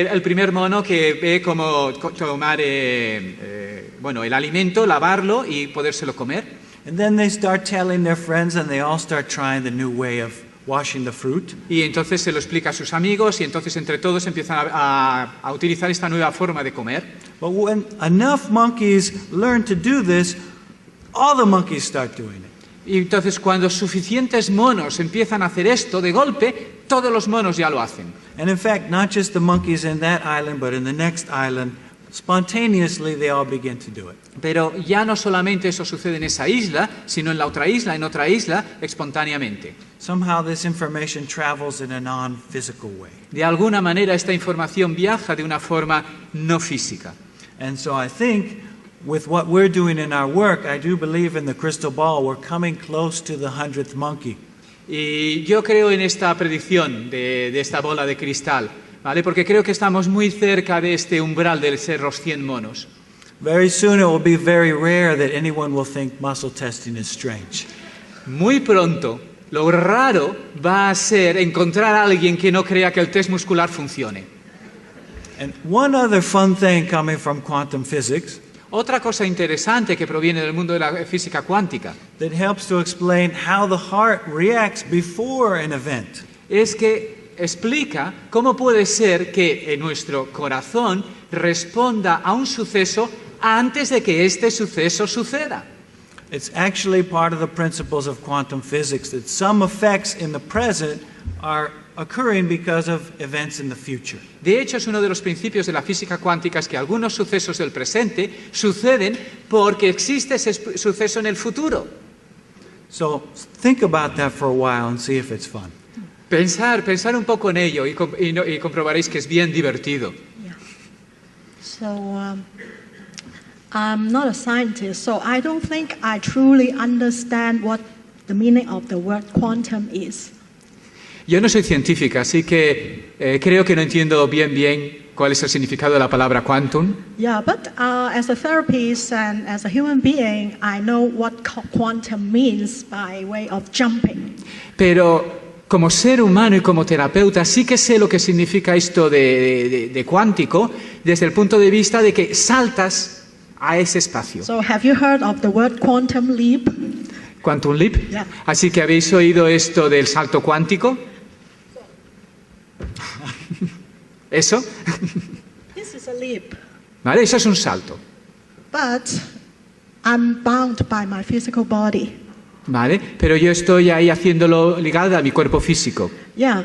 el primer mono que ve cómo tomar el alimento, lavarlo y podérselo comer. And then they start telling their friends and they all start trying the new way of washing the fruit. Y entonces se lo explica a sus amigos y entonces entre todos empiezan a utilizar esta nueva forma de comer. But when enough monkeys learn to do this, all the monkeys start doing it. Y entonces cuando suficientes monos empiezan a hacer esto de golpe, todos los monos ya lo hacen. And in fact, not just the monkeys in that island, but in the next island, spontaneously they all begin to do it. Pero ya no solamente eso sucede en esa isla, sino en la otra isla, espontáneamente. Somehow this information travels in a non-physical way. De alguna manera esta información viaja de una forma no física. And so I think with what we're doing in our work, I do believe in the crystal ball, we're coming close to the 100th monkey. Y yo creo en esta predicción de esta bola de cristal, ¿vale? Porque creo que estamos muy cerca de este umbral de ser los 100 monos. Very soon it will be very rare that anyone will think muscle testing is strange. Muy pronto, lo raro va a ser encontrar a alguien que no crea que el test muscular funcione. And one other fun thing coming from quantum physics, otra cosa interesante que proviene del mundo de la física cuántica, that helps to explain how the heart reacts before an event, es que explica cómo puede ser que nuestro corazón responda a un suceso antes de que este suceso suceda. It's actually part of the principles of quantum physics that some effects in the present are occurring because of events in the future. De hecho, es uno de los principios de la física cuántica es que algunos sucesos del presente suceden porque existe ese suceso en el futuro. So think about that for a while and see if it's fun. Pensar un poco en ello y comprobaréis que es bien divertido. Yeah. So I'm not a scientist, so I don't think I truly understand what the meaning of the word quantum is. Yo no soy científica, así que creo que no entiendo bien cuál es el significado de la palabra quantum. Yeah, but as a therapist and as a human being, I know what quantum means by way of jumping. Pero como ser humano y como terapeuta sí que sé lo que significa esto de cuántico desde el punto de vista de que saltas a ese espacio. So have you heard of the word quantum leap? Quantum leap. Yeah. Así que habéis oído esto del salto cuántico. ¿Eso? This is a leap. Vale, eso es un salto. But I'm bound by my physical body. Vale, pero yo estoy ahí haciéndolo ligado a mi cuerpo físico. Yeah.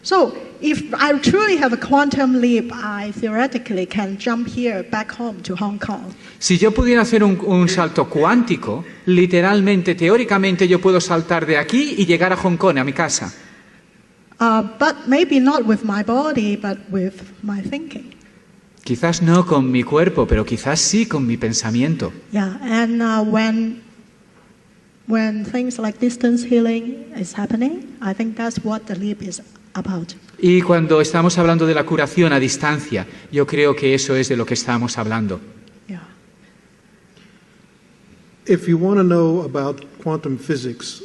So if I truly have a quantum leap, I theoretically can jump here back home to Hong Kong. Si yo pudiera hacer un salto cuántico, literalmente, teóricamente, yo puedo saltar de aquí y llegar a Hong Kong, a mi casa. But maybe not with my body, but with my thinking. Quizás no con mi cuerpo, pero quizás sí con mi pensamiento. Yeah, and when things like distance healing is happening, I think that's what the leap is about. Y cuando estamos hablando de la curación a distancia, yo creo que eso es de lo que estamos hablando. Yeah. If you want to know about quantum physics,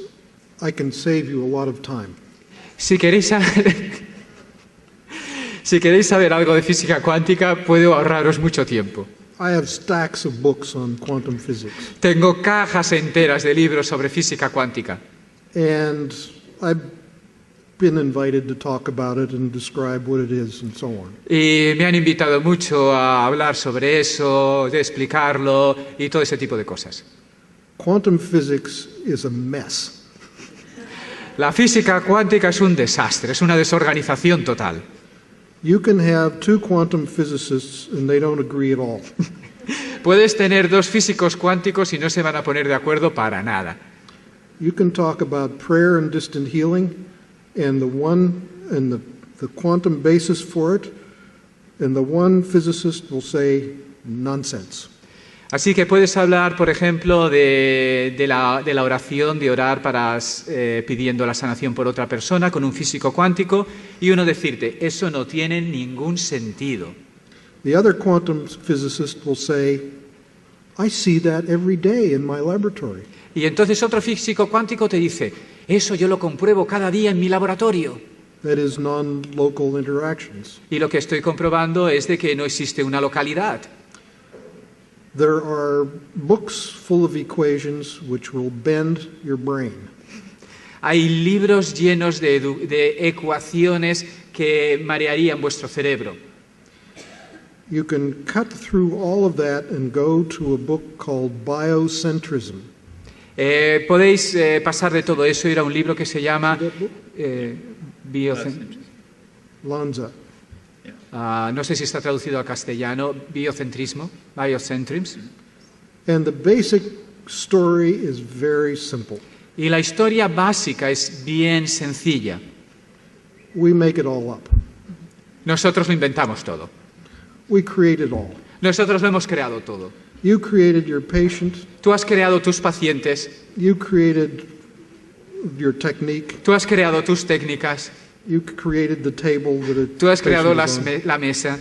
I can save you a lot of time. Si queréis saber algo de física cuántica, puedo ahorraros mucho tiempo. I have stacks of books on quantum physics. Tengo cajas enteras de libros sobre física cuántica. And been invited to talk about it and describe what it is and so on. Y me han invitado mucho a hablar sobre eso, de explicarlo y todo ese tipo de cosas. Quantum physics is a mess. La física cuántica es un desastre, es una desorganización total. You can have two quantum physicists and they don't agree at all. Puedes tener dos físicos cuánticos y no se van a poner de acuerdo para nada. You can talk about prayer and distant healing and the quantum basis for it, and the one physicist will say nonsense. Así que puedes hablar, por ejemplo, de la oración, de orar pidiendo la sanación por otra persona con un físico cuántico y uno decirte, eso no tiene ningún sentido. The other quantum physicist will say, I see that every day in my laboratory. Y entonces otro físico cuántico te dice, eso yo lo compruebo cada día en mi laboratorio. That is non-local interactions. Y lo que estoy comprobando es de que no existe una localidad. There are books full of equations which will bend your brain. Hay libros llenos de ecuaciones que marearían vuestro cerebro. You can cut through all of that and go to a book called Biocentrism. Podéis pasar de todo eso y ir a un libro que se llama Lanza. no sé si está traducido al castellano, biocentrismo, biocentrism. And the basic story is very simple. Y la historia básica es bien sencilla. We make it all up. Nosotros lo inventamos todo. We create it all. Nosotros lo hemos creado todo. You created your patient. Tú has creado tus pacientes. You created your technique. Tú has creado tus técnicas. You created the table that a Tú has creado patient is on. la mesa.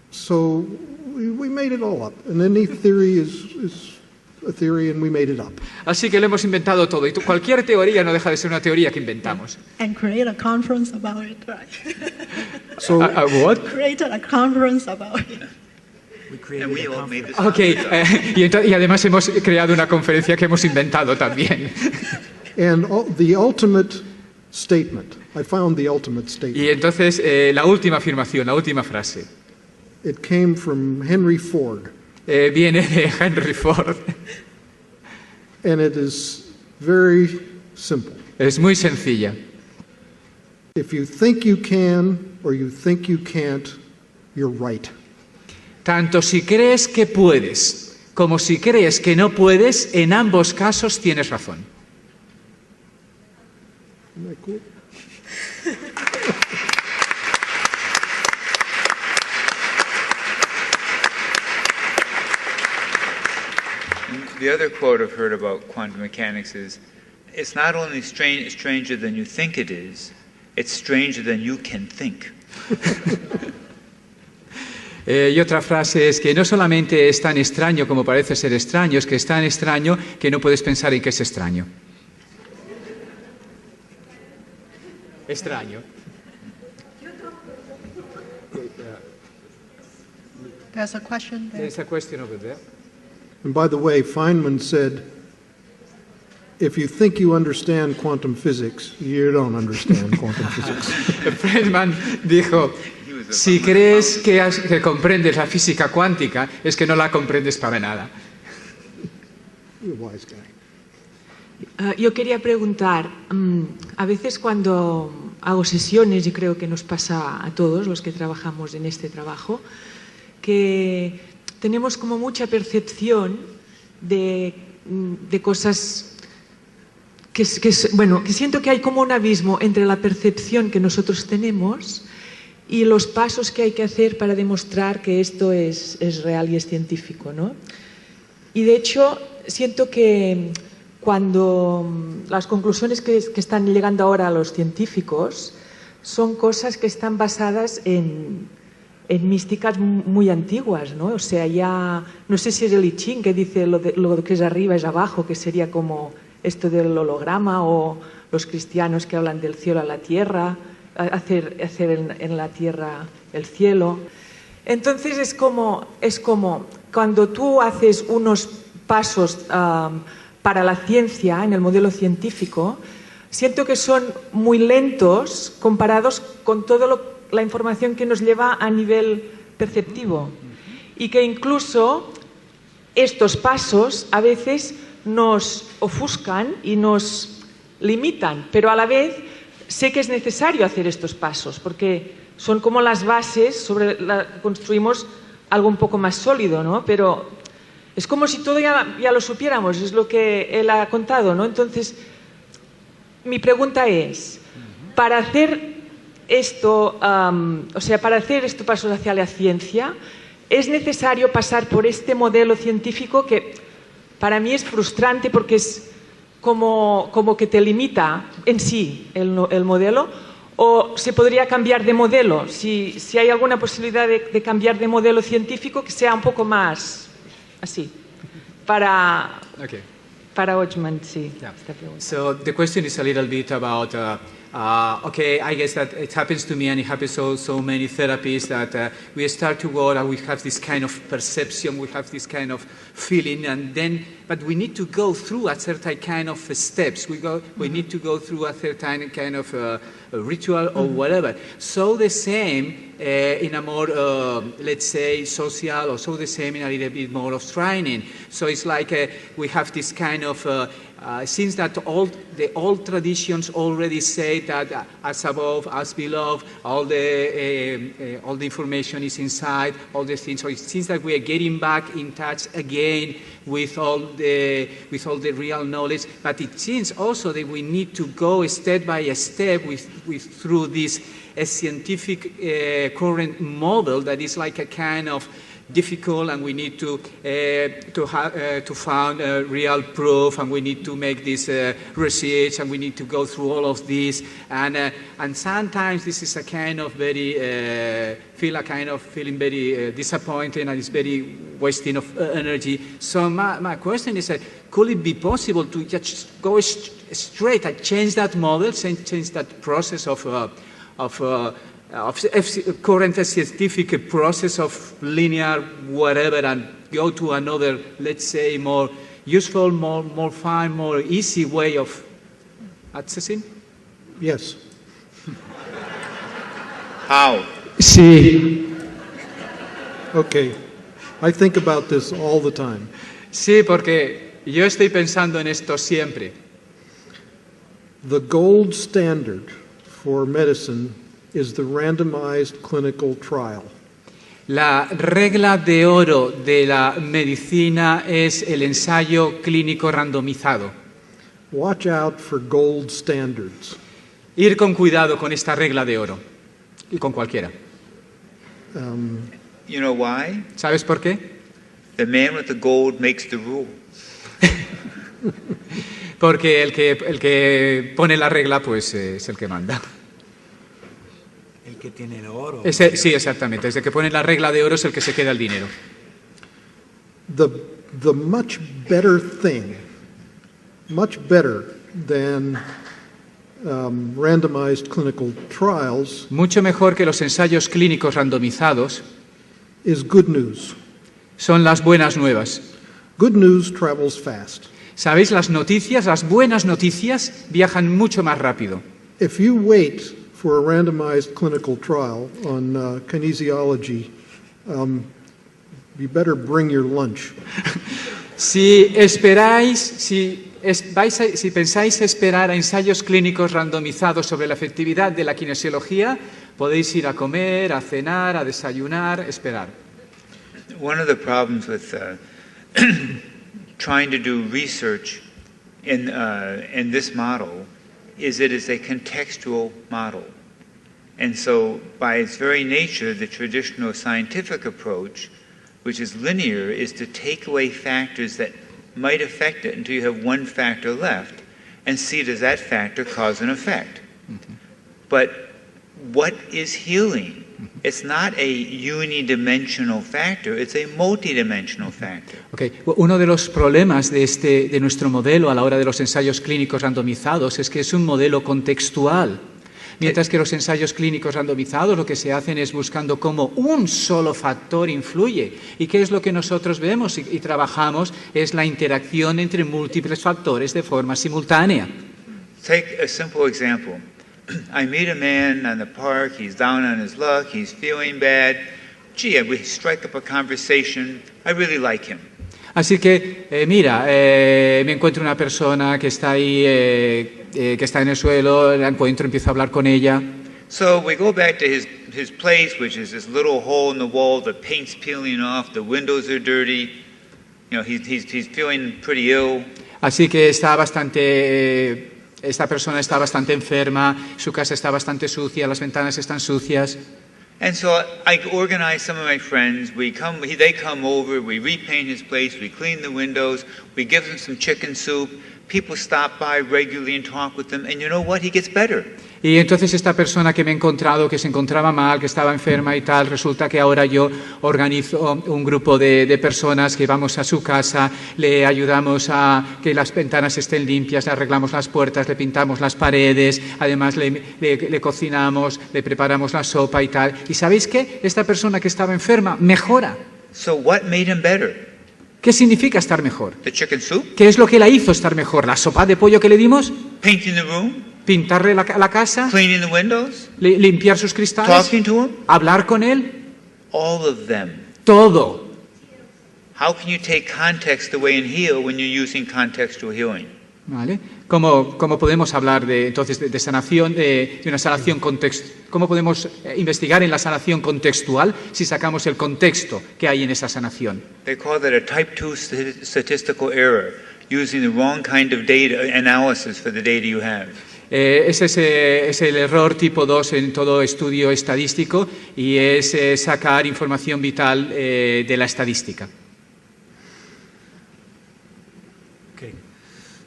So we made it all up. And any theory is a theory and we made it up. Así que lo hemos inventado todo. Y cualquier teoría no deja de ser una teoría que inventamos. And create a conference about it, right? So What? Created a conference about it. And we all made this Okay, y además hemos creado una conferencia que hemos inventado también. And the ultimate statement, I found the ultimate statement. Y entonces la última afirmación, la última frase, It came from Henry Ford. viene de Henry Ford. And it is very simple. Es muy sencilla. If you think you can or you think you can't, you're right. Tanto si crees que puedes como si crees que no puedes, en ambos casos tienes razón. Isn't that cool? The other quote I've heard about quantum mechanics is, it's not only stranger than you think it is, it's stranger than you can think. Y otra frase es que no solamente es tan extraño como parece ser extraño, es que es tan extraño que no puedes pensar en que es extraño. Extraño. There's a question there. There's a question over there. And by the way, Feynman said, if you think you understand quantum physics, you don't understand quantum physics. Feynman dijo, si crees que comprendes la física cuántica, es que no la comprendes para nada. You're a wise guy. Yo quería preguntar, a veces cuando hago sesiones, y creo que nos pasa a todos los que trabajamos en este trabajo, que tenemos como mucha percepción de cosas que siento que hay como un abismo entre la percepción que nosotros tenemos y los pasos que hay que hacer para demostrar que esto es real y es científico, ¿no? Y de hecho siento que cuando las conclusiones que están llegando ahora a los científicos son cosas que están basadas en místicas muy antiguas, ¿no? O sea, ya no sé si es el I Ching que dice lo que es arriba es abajo, que sería como esto del holograma, o los cristianos que hablan del cielo a la tierra, hacer en la tierra el cielo. Entonces es como cuando tú haces unos pasos para la ciencia en el modelo científico, siento que son muy lentos comparados con toda la información que nos lleva a nivel perceptivo y que incluso estos pasos a veces nos ofuscan y nos limitan, pero a la vez sé que es necesario hacer estos pasos porque son como las bases sobre las que construimos algo un poco más sólido, ¿no? Pero es como si todo ya lo supiéramos, es lo que él ha contado, ¿no? Entonces, mi pregunta es, para hacer esto, para hacer estos pasos hacia la ciencia, ¿es necesario pasar por este modelo científico que para mí es frustrante porque es como que te limita en sí el modelo? ¿O se podría cambiar de modelo? Si hay alguna posibilidad de cambiar de modelo científico que sea un poco más así, para Oshman, sí. Yeah. So the question is a little bit about, okay, I guess that it happens to me and it happens to so many therapists that we start to go and we have this kind of perception, we have this kind of feeling, but we need to go through a certain kind of steps. We need to go through a certain kind of a ritual or whatever. So the same in a more, let's say, social, or so the same in a little bit more of training. So it's like we have this kind of, since that all the old traditions already say that as above, as below, all the information is inside, all the things. So it seems that we are getting back in touch again with all the real knowledge. But it seems also that we need to go step by step through this scientific current model that is like a kind of difficult, and we need to find real proof, and we need to make this research, and we need to go through all of this, and sometimes this is a kind of very feeling very disappointed, and it's very wasting of energy. So my question is, could it be possible to just go straight and change that model, change that process of current scientific process of linear whatever, and go to another, let's say, more useful, more fine, more easy way of accessing? Yes. How? Sí. Okay. I think about this all the time. Sí, porque yo estoy pensando en esto siempre. The gold standard for medicine is the randomized clinical trial. La regla de oro de la medicina es el ensayo clínico randomizado. Watch out for gold standards. Ir con cuidado con esta regla de oro, y con cualquiera. You know why? ¿Sabes por qué? The man with the gold makes the rule. Porque el que pone la regla, pues es el que manda. El que tiene el oro. Sí, exactamente. Es el que pone la regla de oro es el que se queda el dinero. The much better thing, much better than randomized clinical trials, mucho mejor que los ensayos clínicos randomizados, is good news. Son las buenas nuevas. Good news travels fast. ¿Sabéis? Las buenas noticias viajan mucho más rápido. If you wait for a randomized clinical trial on kinesiology, you better bring your lunch. Si pensáis esperar a ensayos clínicos randomizados sobre la efectividad de la kinesiología, podéis ir a comer, a cenar, a desayunar, esperar. One of the problems with trying to do research in this model is it is a contextual model. And so by its very nature, the traditional scientific approach, which is linear, is to take away factors that might affect it until you have one factor left and see does that factor cause an effect. Mm-hmm. But what is healing? It's not a unidimensional factor, it's a multidimensional factor. Okay. Uno de los problemas de nuestro modelo a la hora de los ensayos clínicos randomizados es que es un modelo contextual. Mientras que los ensayos clínicos randomizados lo que se hacen es buscando cómo un solo factor influye. ¿Y qué es lo que nosotros vemos y trabajamos? Es la interacción entre múltiples factores de forma simultánea. Take a simple example. I meet a man on the park, he's down on his luck, he's feeling bad. Gee, we strike up a conversation. I really like him. Así que, me encuentro una persona que está ahí, que está en el suelo, la encuentro, empiezo a hablar con ella. So we go back to his place, which is this little hole in the wall, the paint's peeling off, the windows are dirty. You know, he's feeling pretty ill. Así que esta persona está bastante enferma, su casa está bastante sucia, las ventanas están sucias. And so I organize some of my friends. They come over, we repaint his place, we clean the windows, we give him some chicken soup. People stop by regularly and talk with him, and you know what? He gets better. Y entonces esta persona que me he encontrado, que se encontraba mal, que estaba enferma y tal, resulta que ahora yo organizo un grupo de personas que vamos a su casa, le ayudamos a que las ventanas estén limpias, le arreglamos las puertas, le pintamos las paredes, además le cocinamos, le preparamos la sopa y tal. ¿Y sabéis qué? Esta persona que estaba enferma mejora. So what made him better? ¿Qué significa estar mejor? The chicken soup? ¿Qué es lo que la hizo estar mejor? ¿La sopa de pollo que le dimos? Painting the room? ¿Pintarle la casa? Cleaning the windows? ¿Limpiar sus cristales? Talking to him? ¿Hablar con él? All of them. Todo. How can you take context away and heal when you're using contextual healing? ¿Vale? ¿Cómo podemos hablar de sanación, de una sanación contextual? ¿Cómo podemos investigar en la sanación contextual si sacamos el contexto que hay en esa sanación? They call that a type 2 statistical error, using the wrong kind of data analysis for the data you have. Ese es el error tipo 2 en todo estudio estadístico y es sacar información vital de la estadística.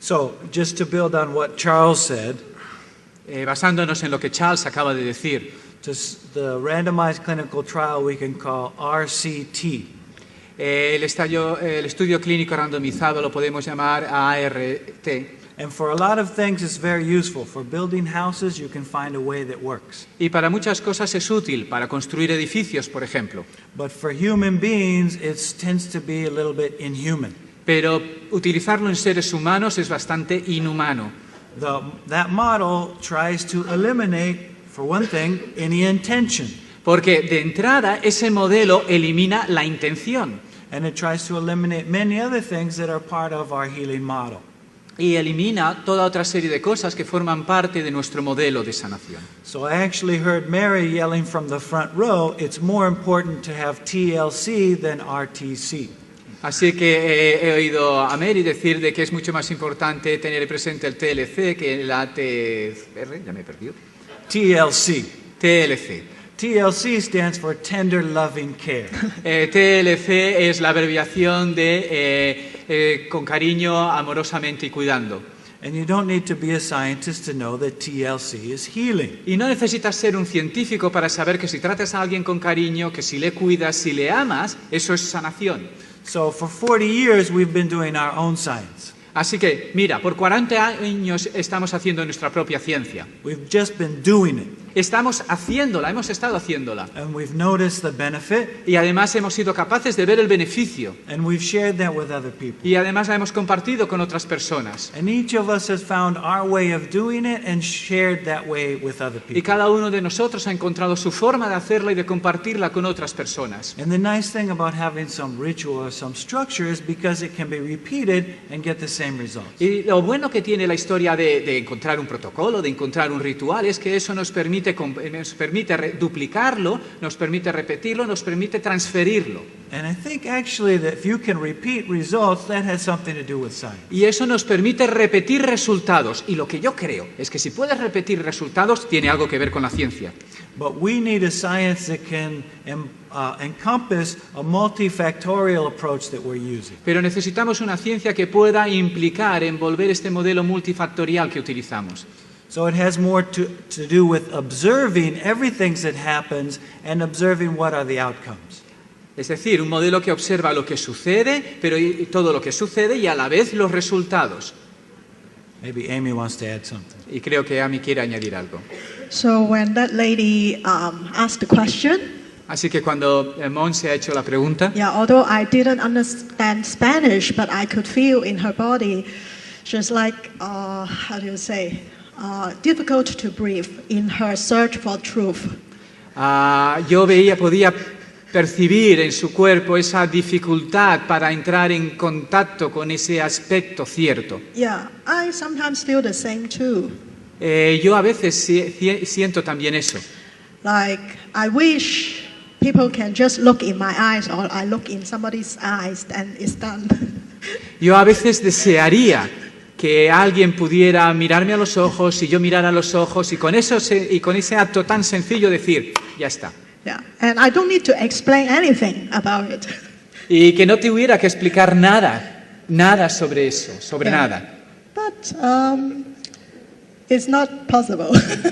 So, just to build on what Charles said, basándonos en lo que Charles acaba de decir, just the randomized clinical trial we can call RCT. El estudio clínico randomizado lo podemos llamar ART. And for a lot of things it's very useful. For building houses, you can find a way that works. Y para muchas cosas es útil, para construir edificios, por ejemplo. But for human beings, it tends to be a little bit inhuman. Pero utilizarlo en seres humanos es bastante inhumano. That model tries to eliminate, for one thing, any intention. Porque de entrada ese modelo elimina la intención. And it tries to eliminate many other things that are part of our healing model. Y elimina toda otra serie de cosas que forman parte de nuestro modelo de sanación. So I actually heard Mary yelling from the front row, it's more important to have TLC than RTC. Así que he oído a Mary decir de que es mucho más importante tener presente el TLC que el ATR, ya me he perdido. TLC. TLC. TLC stands for Tender Loving Care. TLC es la abreviación de con cariño, amorosamente y cuidando. And you don't need to be a scientist to know that TLC is healing. Y no necesitas ser un científico para saber que si tratas a alguien con cariño, que si le cuidas, si le amas, eso es sanación. So for 40 years we've been doing our own science. Así que, mira, por 40 años estamos haciendo nuestra propia ciencia. We've just been doing it. Estamos haciéndola, hemos estado haciéndola. And we've noticed the benefit. Y además hemos sido capaces de ver el beneficio. And we've shared that with other people. Y además la hemos compartido con otras personas. And each of us has found our way of doing it and shared that way with other people. Y cada uno de nosotros ha encontrado su forma de hacerla y de compartirla con otras personas. And the nice thing about having some ritual or some structure is because it can be repeated and get the same results. Y lo bueno que tiene la historia de encontrar un protocolo, de encontrar un ritual, es que eso nos permite duplicarlo, nos permite repetirlo, nos permite transferirlo. And I think actually that if you can repeat results, that has something to do with science. Y eso nos permite repetir resultados. Y lo que yo creo es que si puedes repetir resultados, tiene algo que ver con la ciencia. But we need a science that can encompass a multifactorial approach that we're using. Pero necesitamos una ciencia que pueda implicar, envolver este modelo multifactorial que utilizamos. So it has more to do with observing everything that happens and observing what are the outcomes. Es decir, un modelo que observa lo que sucede, pero y todo lo que sucede y a la vez los resultados. Maybe Amy wants to add something. Y creo que Amy quiere añadir algo. So when that lady asked the question, así que cuando Monge ha hecho la pregunta, yeah, although I didn't understand Spanish, but I could feel in her body, just like, how do you say, difficult to breathe in her search for truth. Yo podía percibir en su cuerpo esa dificultad para entrar en contacto con ese aspecto cierto. Yeah, I sometimes feel the same too. Yo a veces siento también eso. Like, I wish people can just look in my eyes or I look in somebody's eyes and it's done. Yo a veces desearía que alguien pudiera mirarme a los ojos y yo mirara a los ojos y con ese acto tan sencillo decir, ya está. Yeah, and I don't need to explain anything about it. Y que no tuviera que explicar nada sobre eso, nada. But it's not possible.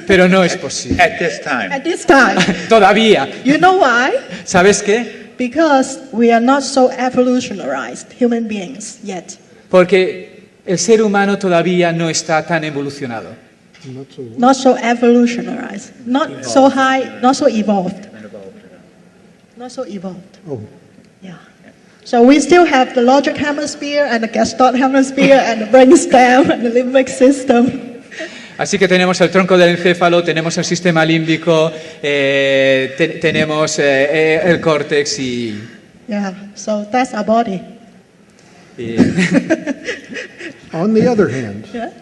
Pero no es posible. At this time. At this time. Todavía. You know why? ¿Sabes qué? Because we are not so evolutionarized human beings yet. Porque el ser humano todavía no está tan evolucionado. Not so evolutionarized. Not so high, not so evolved. Not so evolved. Oh. Yeah. So we still have the logic hemisphere and the gestalt hemisphere and the brainstem and the limbic system. Así que tenemos el tronco del encéfalo, tenemos el sistema límbico, tenemos el córtex y... Yeah, so that's our body. On the other hand, Yeah?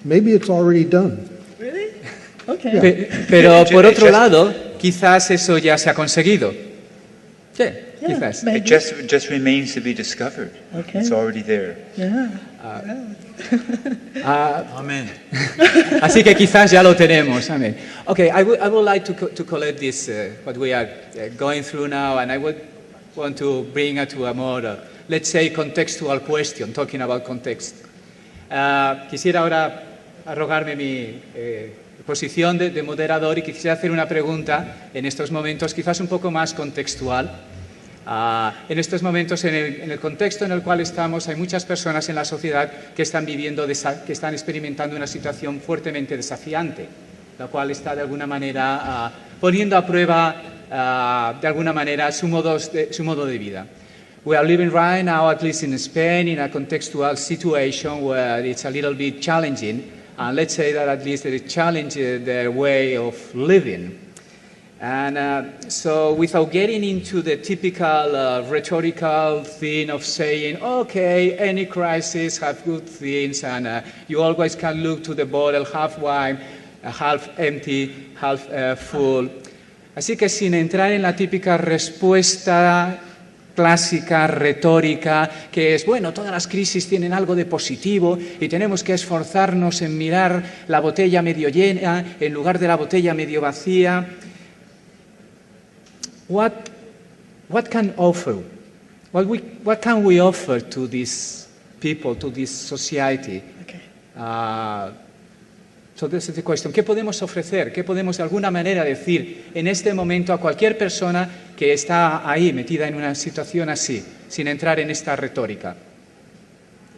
maybe it's already done. Really? Okay. Pero por otro lado, quizás eso ya se ha conseguido. Sí, quizás. Maybe. It just remains to be discovered. Okay. It's already there. Yeah. Amen. Así que quizás ya lo tenemos. Amén. Okay, I would like to collect this, what we are going through now, and I would want to bring it to a more, let's say, contextual question, talking about context. Quisiera ahora arrogarme mi posición de moderador y quisiera hacer una pregunta en estos momentos, quizás un poco más contextual. En estos momentos, en el contexto en el cual estamos, hay muchas personas en la sociedad que están que están experimentando una situación fuertemente desafiante, la cual está de alguna manera poniendo a prueba, de alguna manera, su modo de vida. We are living right now, at least in Spain, in a contextual situation where it's a little bit challenging, and let's say that at least it challenges their way of living. And so without getting into the typical rhetorical thing of saying, okay, any crisis have good things, and you always can look to the bottle half wine, half empty, half full. Así que sin entrar en la típica respuesta clásica, retórica, que es, bueno, todas las crisis tienen algo de positivo y tenemos que esforzarnos en mirar la botella medio llena en lugar de la botella medio vacía. What can we offer to these people, to this society? Okay. So this is the question. ¿Qué podemos ofrecer? ¿Qué podemos de alguna manera decir en este momento a cualquier persona que está ahí metida en una situación así, sin entrar en esta retórica?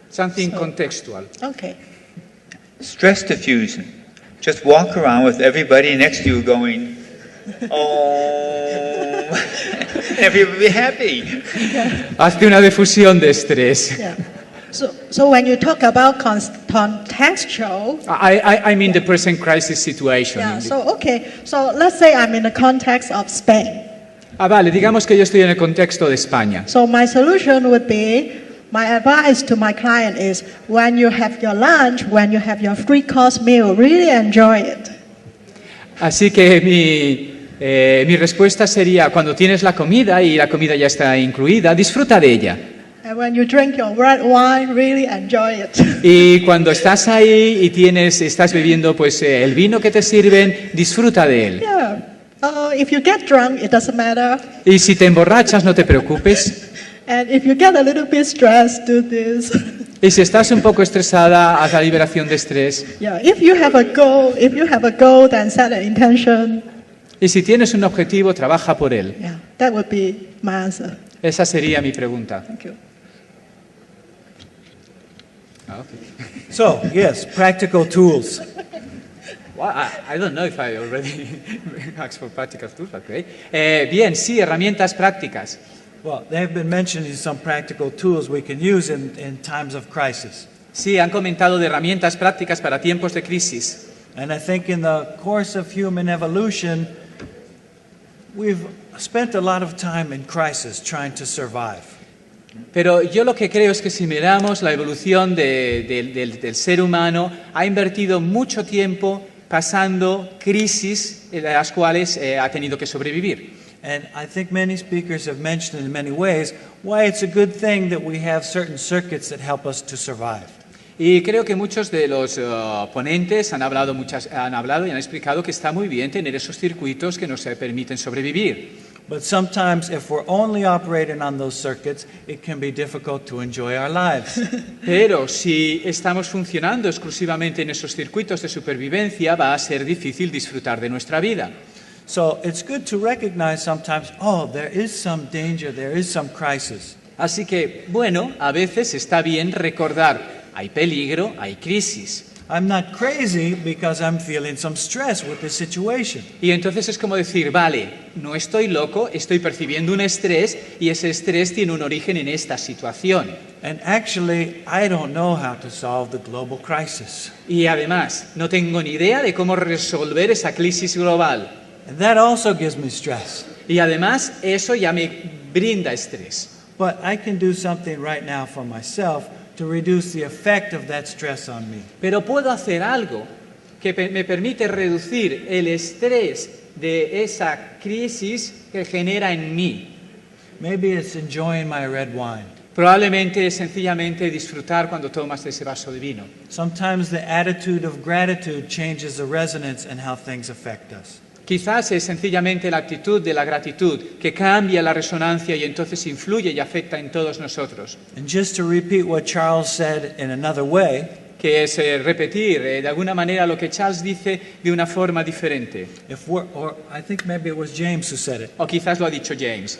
Something contextual. Okay. Stress diffusion. Just walk around with everybody next to you going, oh, everybody be happy. Hazte una difusión de estrés. Yeah. So when you talk about contextual, I mean the present crisis situation. yeah. So okay. So let's say I'm in the context of Spain. Vale, digamos que yo estoy en el contexto de España. So my solution would be, my advice to my client is, when you have your lunch, when you have your three-course meal, really enjoy it. Así que mi respuesta sería, cuando tienes la comida y la comida ya está incluida, disfruta de ella. And when you drink your red wine, really enjoy it. Y cuando estás ahí y estás bebiendo pues el vino que te sirven, disfruta de él. Yeah. If you get drunk, it doesn't matter. Y si te emborrachas, no te preocupes. And if you get a little bit stressed, do this. Y si estás un poco estresada, haz la liberación de estrés. Yeah. If you have a goal, then set an intention. Y si tienes un objetivo, trabaja por él. Yeah. That would be my answer. Esa sería mi pregunta. Thank you. Okay. So, yes, practical tools. Well, I don't know if I already asked for practical tools, but okay. Bien, sí, herramientas prácticas. Well, they've been mentioning some practical tools we can use in times of crisis. Sí, han comentado de herramientas prácticas para tiempos de crisis. And I think in the course of human evolution, we've spent a lot of time in crisis trying to survive. Pero yo lo que creo es que si miramos la evolución del ser humano, ha invertido mucho tiempo pasando crisis en las cuales ha tenido que sobrevivir. And I think many speakers have mentioned in many ways why it's a good thing that we have certain circuits that help us to survive. Y creo que muchos de los ponentes han hablado y han explicado que está muy bien tener esos circuitos que nos permiten sobrevivir. But sometimes if we're only operating on those circuits, it can be difficult to enjoy our lives. Pero si estamos funcionando exclusivamente en esos circuitos de supervivencia, va a ser difícil disfrutar de nuestra vida. So it's good to recognize sometimes, oh, there is some danger, there is some crisis. Así que, bueno, a veces está bien recordar, hay peligro, hay crisis. I'm not crazy because I'm feeling some stress with this situation. Y entonces es como decir, vale, no estoy loco, estoy percibiendo un estrés y ese estrés tiene un origen en esta situación. And actually, I don't know how to solve the global crisis. Y además, no tengo ni idea de cómo resolver esa crisis global. And that also gives me stress. Y además, eso ya me brinda estrés. But I can do something right now for myself to reduce the effect of that stress on me. Pero puedo hacer algo que me permite reducir el estrés de esa crisis que genera en mí. Maybe it's enjoying my red wine. Probablemente es sencillamente disfrutar cuando tomas ese vaso de vino. Sometimes the attitude of gratitude changes the resonance and how things affect us. Quizás es sencillamente la actitud de la gratitud que cambia la resonancia y entonces influye y afecta en todos nosotros. And just to repeat what Charles said in another way, Que es repetir de alguna manera lo que Charles dice de una forma diferente. or I think maybe it was James who said it. O quizás lo ha dicho James.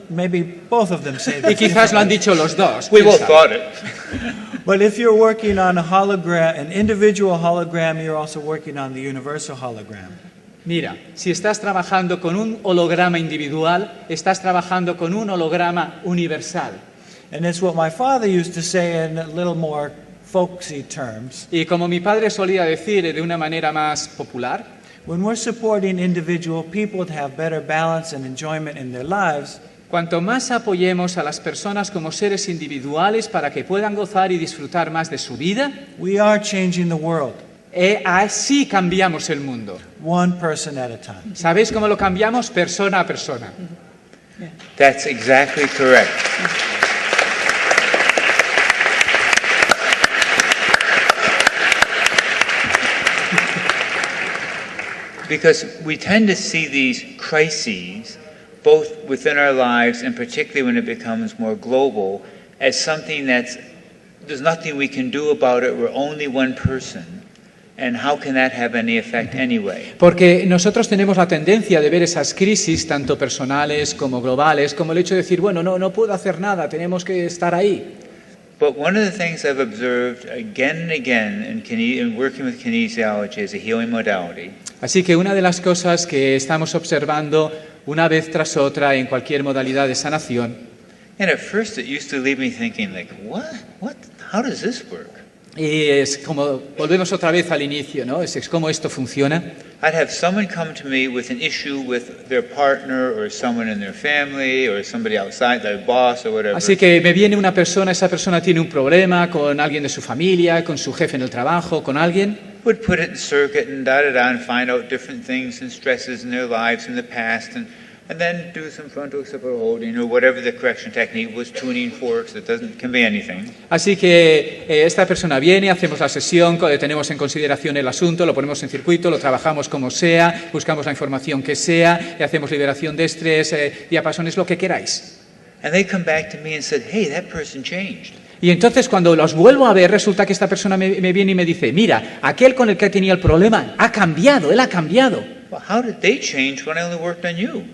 Maybe both of them say Y it. quizás lo han dicho los dos. We ¿quién both sabe? thought it. But if you're working on a hologram, an individual hologram, you're also working on the universal hologram. Mira, si estás trabajando con un holograma individual, estás trabajando con un holograma universal. And it's what my father used to say in a little more folksy terms. Y como mi padre solía decir de una manera más popular, When we're supporting individual people to have better balance and enjoyment in their lives, cuanto más apoyemos a las personas como seres individuales para que puedan gozar y disfrutar más de su vida, we are changing the world, así cambiamos el mundo. one person at a time. ¿Sabéis cómo lo cambiamos? Persona a persona. That's exactly correct. Because we tend to see these crises, both within our lives and particularly when it becomes more global, as something there's nothing we can do about it, we're only one person. And how can that have any effect anyway? Porque nosotros tenemos la tendencia de ver esas crisis, tanto personales como globales, como el hecho de decir, bueno, no puedo hacer nada, tenemos que estar ahí. But one of the things I've observed again and again in working with kinesiology as a healing modality. Así que una de las cosas que estamos observando una vez tras otra en cualquier modalidad de sanación, And at first it used to leave me thinking like, what? How does this work? y es como, volvemos otra vez al inicio, ¿no? Es cómo esto funciona. I'd have someone come to me with an issue with their partner or someone in their family or somebody outside, their boss or whatever. Así que me viene una persona, esa persona tiene un problema con alguien de su familia, con su jefe en el trabajo, con alguien. Would put it in circuit and and find out different things and stresses in their lives in the past and then do some frontal occipital holding or whatever the correction technique was, tuning forks, can be anything. Así que esta persona viene, hacemos la sesión, tenemos en consideración el asunto, lo ponemos en circuito, lo trabajamos como sea, buscamos la información que sea, y hacemos liberación de estrés, diapasones, lo que queráis. And they come back to me and said, hey, that person changed. Y entonces cuando los vuelvo a ver, resulta que esta persona me viene y me dice, mira, aquel con el que tenía el problema ha cambiado, él ha cambiado. Well, how did they change when I only worked on you?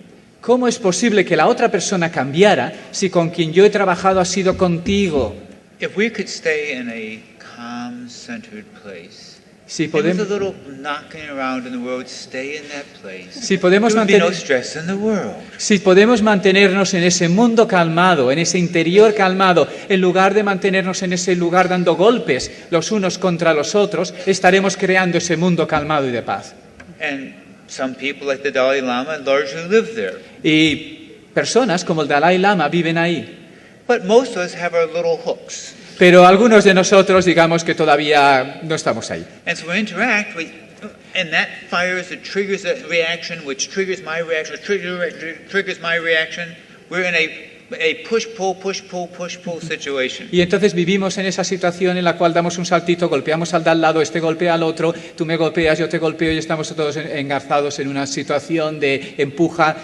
¿Cómo es posible que la otra persona cambiara si con quien yo he trabajado ha sido contigo? If we could stay in a calm, centered place. Si There was a podemos, little knocking around in the world. Stay in that place. si podemos There would be no mantener, stress in the world. si podemos mantenernos en ese mundo calmado, en ese interior calmado, en lugar de mantenernos en ese lugar dando golpes los unos contra los otros, estaremos creando ese mundo calmado y de paz. And some people, like the Dalai Lama, largely live there. Y personas como el Dalai Lama viven ahí. But most of us have our little hooks. Pero algunos de nosotros, digamos que todavía no estamos ahí. And so we interact, and that fires, it triggers a reaction, which triggers my reaction, triggers my reaction. We're in a push-pull situation. Y entonces vivimos en esa situación en la cual damos un saltito, golpeamos al de al lado, este golpea al otro, tú me golpeas, yo te golpeo y estamos todos engarzados en una situación de empuja.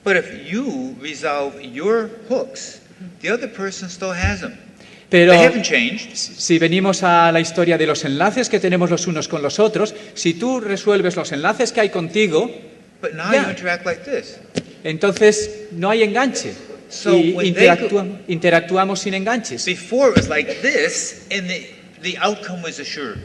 But if you resolve your hooks, the other person still has them. Pero They haven't changed. si venimos a la historia de los enlaces que tenemos los unos con los otros, si tú resuelves los enlaces que hay contigo, But now Yeah. you interact like this. entonces no hay enganche. So Y when they interactuamos sin enganches. Before it was like this, and the outcome was assured.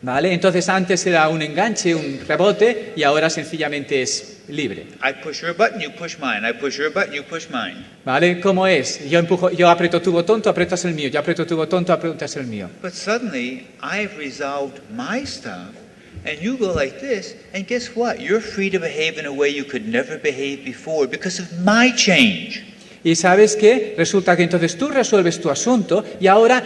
¿Vale? Entonces antes era un enganche, un rebote, y ahora sencillamente es libre. I push your button, you push mine. I push your button, you push mine. ¿Vale? ¿Cómo es? Yo aprieto tu botón, tú aprietas el mío. Yo aprieto tu botón, tú aprietas el mío. But suddenly, I've resolved my stuff, and you go like this, and guess what? You're free to behave in a way you could never behave before because of my change. Y ¿sabes qué? Resulta que entonces tú resuelves tu asunto y ahora,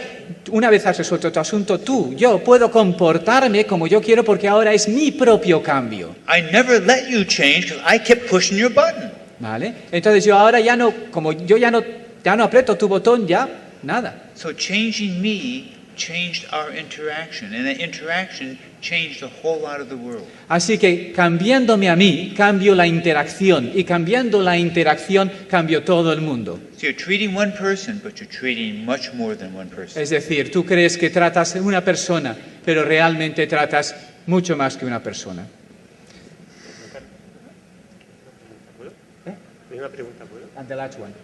una vez has resuelto tu asunto, yo puedo comportarme como yo quiero porque ahora es mi propio cambio. I never let you change because I kept pushing your button. ¿Vale? Entonces yo ahora ya no, como yo ya no aprieto tu botón, ya nada. So changing me changed our interaction, and that interaction changed a whole lot of the world. Así que cambiándome a mí, cambio la interacción, y cambiando la interacción, cambio todo el mundo. So you're treating one person, but you're treating much more than one person. Es decir, tú crees que tratas a una persona, pero realmente tratas mucho más que una persona. Hay una pregunta, ¿puedo? And the last one.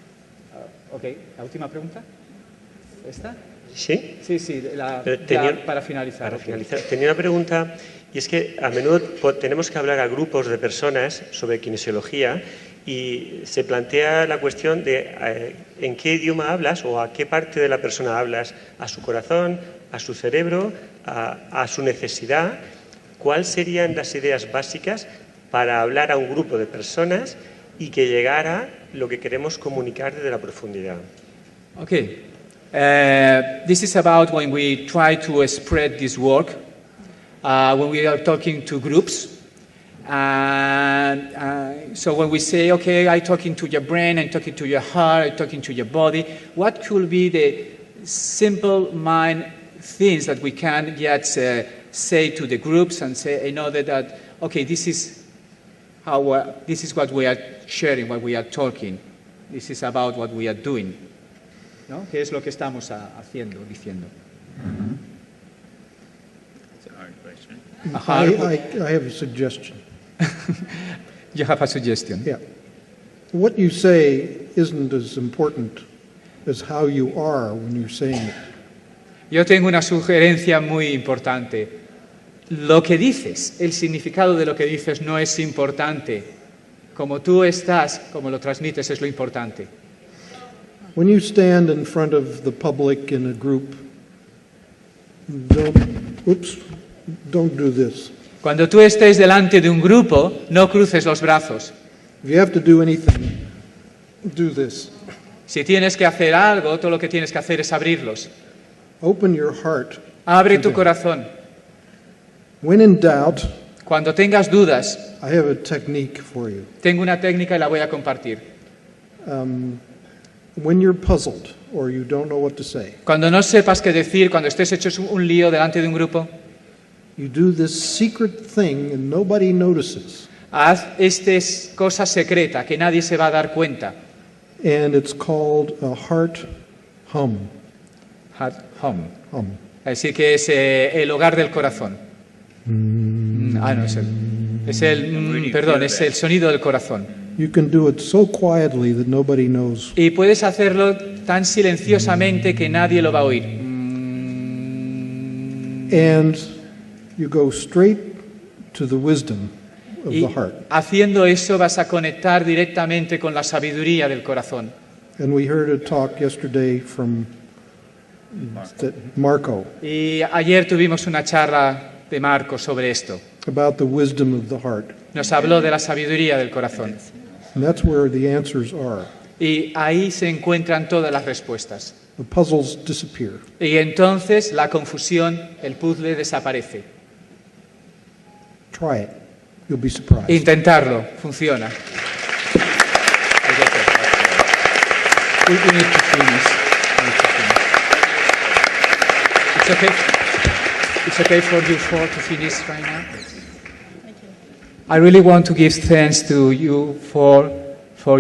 Okay, ¿la última pregunta? ¿Esta? ¿Sí? Sí, para finalizar. Para finalizar. Tenía una pregunta, y es que a menudo tenemos que hablar a grupos de personas sobre kinesiología y se plantea la cuestión de en qué idioma hablas o a qué parte de la persona hablas, a su corazón, a su cerebro, a su necesidad. ¿Cuáles serían las ideas básicas para hablar a un grupo de personas y que llegara lo que queremos comunicar desde la profundidad? Okay. This is about when we try to spread this work, when we are talking to groups. So when we say, okay, I'm talking to your brain, I'm talking to your heart, I'm talking to your body, what could be the simple mind things that we can yet say to the groups and say in order that, okay, this is what we are sharing, what we are talking. This is about what we are doing. ¿No? ¿Qué es lo que estamos haciendo, diciendo? It's a hard question. I have a suggestion. You have a suggestion? Yeah. What you say isn't as important as how you are when you're saying it. Yo tengo una sugerencia muy importante. Lo que dices, el significado de lo que dices no es importante. Como tú estás, como lo transmites es lo importante. When you stand in front of the public in a group, don't do this. Cuando tú estés delante de un grupo, no cruces los brazos. If you have to do anything, do this. Si tienes que hacer algo, todo lo que tienes que hacer es abrirlos. Open your heart. Abre tu corazón. When in doubt, cuando tengas dudas, I have a technique for you. Tengo una técnica y la voy a compartir. When you're puzzled or you don't know what to say, cuando no sepas qué decir, cuando estés hecho un lío delante de un grupo, you do this secret thing and nobody notices. Haz esta cosa secreta que nadie se va a dar cuenta. And it's called a heart hum. Heart hum. Hum. Así que es el hogar del corazón. No, es el sonido del corazón. You can do it so quietly that nobody knows. Y puedes hacerlo tan silenciosamente que nadie lo va a oír. And you go straight to the wisdom of Y the heart. haciendo eso vas a conectar directamente con la sabiduría del corazón. And we heard a talk yesterday from Marco Y ayer tuvimos una charla de Marco sobre esto. about the wisdom of the heart. Nos habló de la sabiduría del corazón. And that's where the answers are. Y ahí se encuentran todas las respuestas. The puzzles disappear. Y entonces la confusión, el puzzle desaparece. Try it. You'll be surprised. Intentarlo, funciona. We need to finish. It's okay. It's okay for you four to finish right now. I really want to give thanks to you for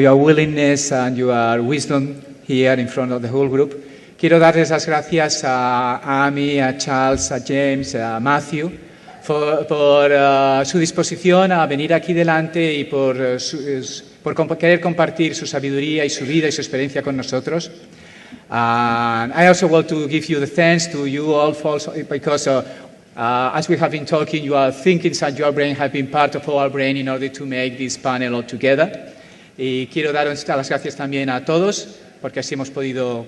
your willingness and your wisdom here in front of the whole group. Quiero darles las gracias a Amy, a Charles, a James, a Matthew por su disposición a venir aquí delante y por querer compartir su sabiduría y su vida y su experiencia con nosotros. And I also want to give you the thanks to you all because as we have been talking, your thinkings and your brain have been part of our brain in order to make this panel all together. Y quiero daros las gracias también a todos porque así hemos podido,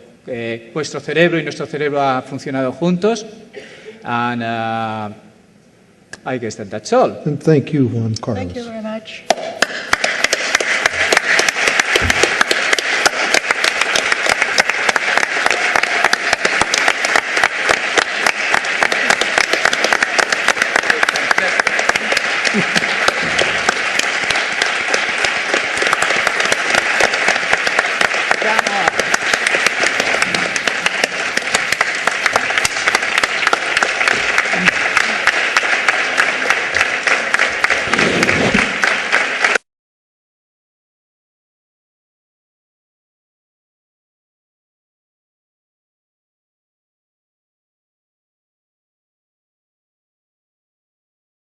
vuestro cerebro y nuestro cerebro ha funcionado juntos. And I guess that's all. And thank you, Juan Carlos. Thank you very much. Come on.